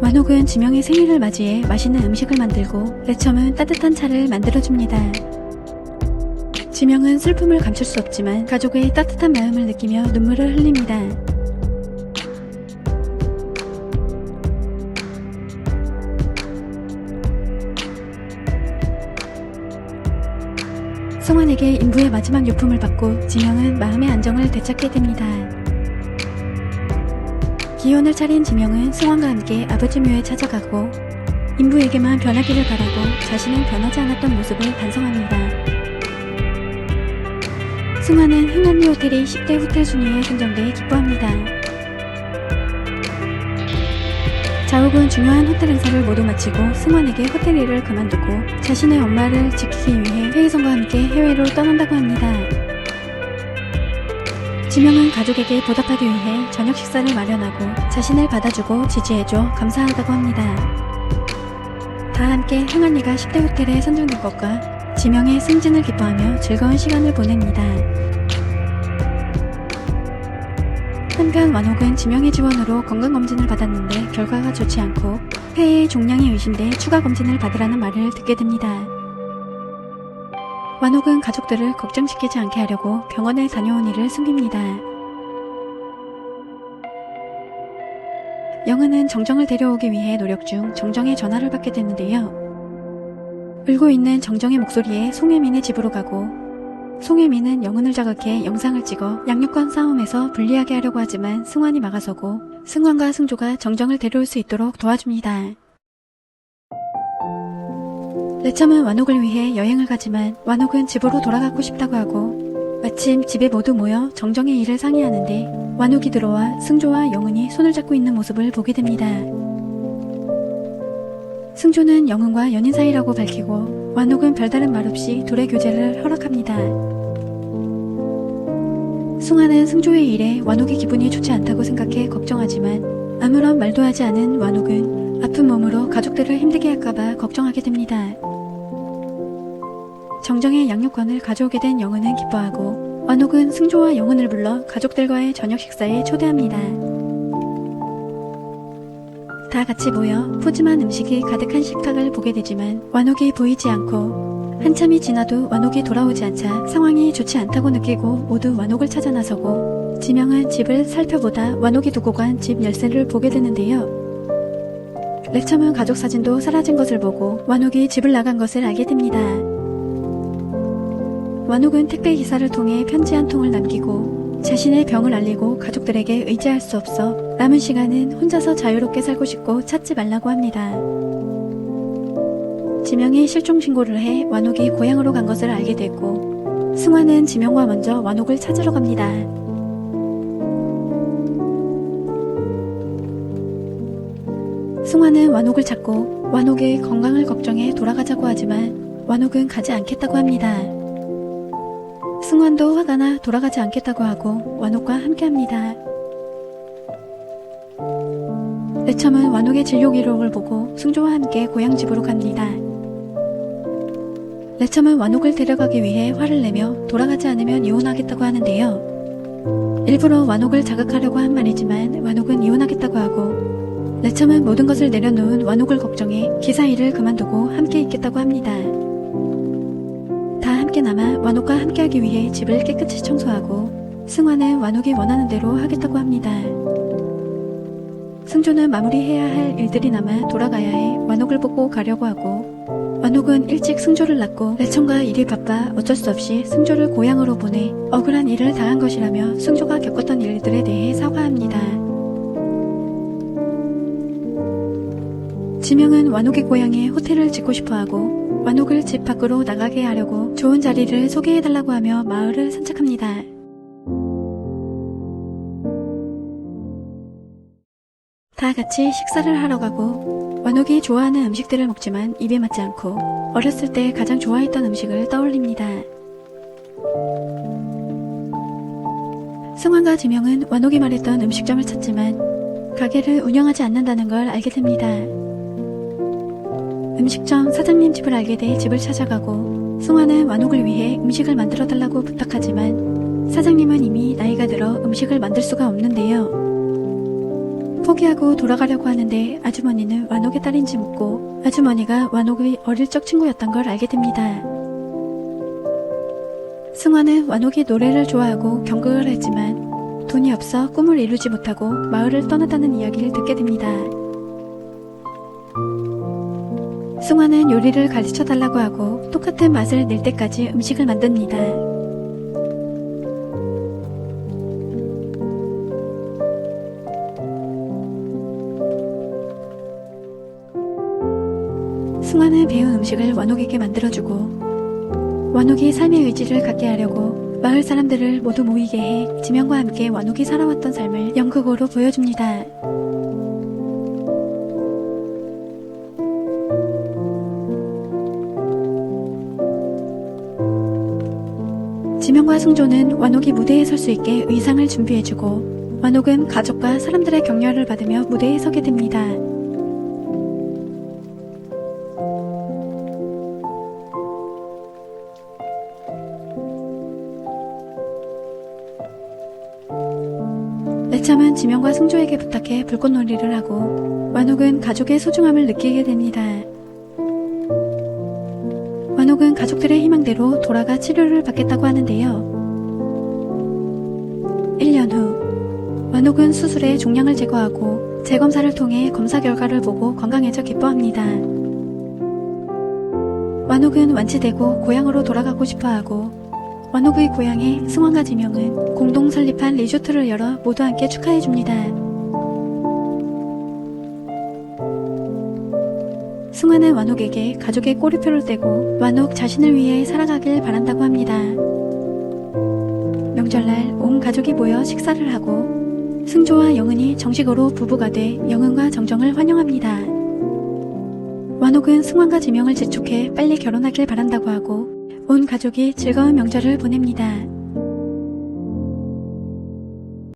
완옥은 지명의 생일을 맞이해 맛있는 음식을 만들고 레첨은 따뜻한 차를 만들어줍니다. 지명은 슬픔을 감출 수 없지만 가족의 따뜻한 마음을 느끼며 눈물을 흘립니다. 승환에게 인부의 마지막 유품을 받고 지명은 마음의 안정을 되찾게 됩니다. 기혼을 차린 지명은 승환과 함께 아버지 묘에 찾아가고 인부에게만 변하기를 바라고 자신은 변하지 않았던 모습을 반성합니다. 승환은 흥한리 호텔이 10대 호텔 순위에 선정돼 기뻐합니다. 자욱은 중요한 호텔 행사를 모두 마치고 승환에게 호텔 일을 그만두고 자신의 엄마를 지키기 위해 회의선과 함께 해외로 떠난다고 합니다. 지명은 가족에게 보답하기 위해 저녁 식사를 마련하고 자신을 받아주고 지지해줘 감사하다고 합니다. 다 함께 흥한리가 10대 호텔에 선정된 것과 지명의 승진을 기뻐하며 즐거운 시간을 보냅니다. 한편 완옥은 지명의 지원으로 건강검진을 받았는데 결과가 좋지 않고 폐의 종양이 의심돼 추가 검진을 받으라는 말을 듣게 됩니다. 완옥은 가족들을 걱정시키지 않게 하려고 병원에 다녀온 일을 숨깁니다. 영은은 정정을 데려오기 위해 노력 중 정정의 전화를 받게 되는데요. 울고 있는 정정의 목소리에 송혜민의 집으로 가고 송혜민은 영은을 자극해 영상을 찍어 양육권 싸움에서 불리하게 하려고 하지만 승환이 막아서고 승환과 승조가 정정을 데려올 수 있도록 도와줍니다. 레첨은 완옥을 위해 여행을 가지만 완옥은 집으로 돌아가고 싶다고 하고 마침 집에 모두 모여 정정의 일을 상의하는데 완옥이 들어와 승조와 영은이 손을 잡고 있는 모습을 보게 됩니다. 승조는 영은과 연인 사이라고 밝히고 완옥은 별다른 말 없이 둘의 교제를 허락합니다. 승환은 승조의 일에 완옥의 기분이 좋지 않다고 생각해 걱정하지만 아무런 말도 하지 않은 완옥은 아픈 몸으로 가족들을 힘들게 할까봐 걱정하게 됩니다. 정정의 양육권을 가져오게 된 영은은 기뻐하고 완옥은 승조와 영은을 불러 가족들과의 저녁 식사에 초대합니다. 다 같이 모여 푸짐한 음식이 가득한 식탁을 보게 되지만 완옥이 보이지 않고 한참이 지나도 완옥이 돌아오지 않자 상황이 좋지 않다고 느끼고 모두 완옥을 찾아 나서고 지명은 집을 살펴보다 완옥이 두고 간 집 열쇠를 보게 되는데요. 레첨은 가족 사진도 사라진 것을 보고 완옥이 집을 나간 것을 알게 됩니다. 완옥은 택배 기사를 통해 편지 한 통을 남기고 자신의 병을 알리고 가족들에게 의지할 수 없어 남은 시간은 혼자서 자유롭게 살고 싶고 찾지 말라고 합니다. 지명이 실종 신고를 해 완옥이 고향으로 간 것을 알게 됐고 승환은 지명과 먼저 완옥을 찾으러 갑니다. 승환은 완옥을 찾고 완옥의 건강을 걱정해 돌아가자고 하지만 완옥은 가지 않겠다고 합니다. 승환도 화가 나 돌아가지 않겠다고 하고 완옥과 함께합니다. 레첨은 완옥의 진료 기록을 보고 승조와 함께 고향집으로 갑니다. 레첨은 완옥을 데려가기 위해 화를 내며 돌아가지 않으면 이혼하겠다고 하는데요. 일부러 완옥을 자극하려고 한 말이지만 완옥은 이혼하겠다고 하고 레첨은 모든 것을 내려놓은 완옥을 걱정해 기사 일을 그만두고 함께 있겠다고 합니다. 다 함께 남아 완옥과 함께하기 위해 집을 깨끗이 청소하고 승환은 완옥이 원하는 대로 하겠다고 합니다. 승조는 마무리해야 할 일들이 남아 돌아가야 해 완옥을 보고 가려고 하고 완옥은 일찍 승조를 낳고 레첨과 일이 바빠 어쩔 수 없이 승조를 고향으로 보내 억울한 일을 당한 것이라며 승조가 겪었던 일들에 대해 사과합니다. 지명은 완옥의 고향에 호텔을 짓고 싶어하고 완옥을 집 밖으로 나가게 하려고 좋은 자리를 소개해달라고 하며 마을을 산책합니다. 다 같이 식사를 하러 가고 완옥이 좋아하는 음식들을 먹지만 입에 맞지 않고 어렸을 때 가장 좋아했던 음식을 떠올립니다. 승환과 지명은 완옥이 말했던 음식점을 찾지만 가게를 운영하지 않는다는 걸 알게 됩니다. 음식점 사장님 집을 알게 돼 집을 찾아가고 승환은 완옥을 위해 음식을 만들어 달라고 부탁하지만 사장님은 이미 나이가 들어 음식을 만들 수가 없는데요. 포기하고 돌아가려고 하는데 아주머니는 완옥의 딸인지 묻고 아주머니가 완옥의 어릴 적 친구였던 걸 알게 됩니다. 승환은 완옥이 노래를 좋아하고 경극을 했지만 돈이 없어 꿈을 이루지 못하고 마을을 떠났다는 이야기를 듣게 됩니다. 승환은 요리를 가르쳐 달라고 하고 똑같은 맛을 낼 때까지 음식을 만듭니다. 승환은 배운 음식을 완옥에게 만들어주고 완옥이 삶의 의지를 갖게 하려고 마을 사람들을 모두 모이게 해 지명과 함께 완옥이 살아왔던 삶을 연극으로 보여줍니다. 지명과 승조는 완옥이 무대에 설 수 있게 의상을 준비해주고 완옥은 가족과 사람들의 격려를 받으며 무대에 서게 됩니다. 내참은 지명과 승조에게 부탁해 불꽃놀이를 하고 완옥은 가족의 소중함을 느끼게 됩니다. 완옥은 가족들의 희망대로 돌아가 치료를 받겠다고 하는데요. 1년 후 완옥은 수술에 종양을 제거하고 재검사를 통해 검사 결과를 보고 건강해져 기뻐합니다. 완옥은 완치되고 고향으로 돌아가고 싶어하고 완옥의 고향에 승환과 지명은 공동 설립한 리조트를 열어 모두 함께 축하해줍니다. 승환은 완옥에게 가족의 꼬리표를 떼고 완옥 자신을 위해 살아가길 바란다고 합니다. 명절날 온 가족이 모여 식사를 하고 승조와 영은이 정식으로 부부가 돼 영은과 정정을 환영합니다. 완옥은 승환과 지명을 재촉해 빨리 결혼하길 바란다고 하고 온 가족이 즐거운 명절을 보냅니다.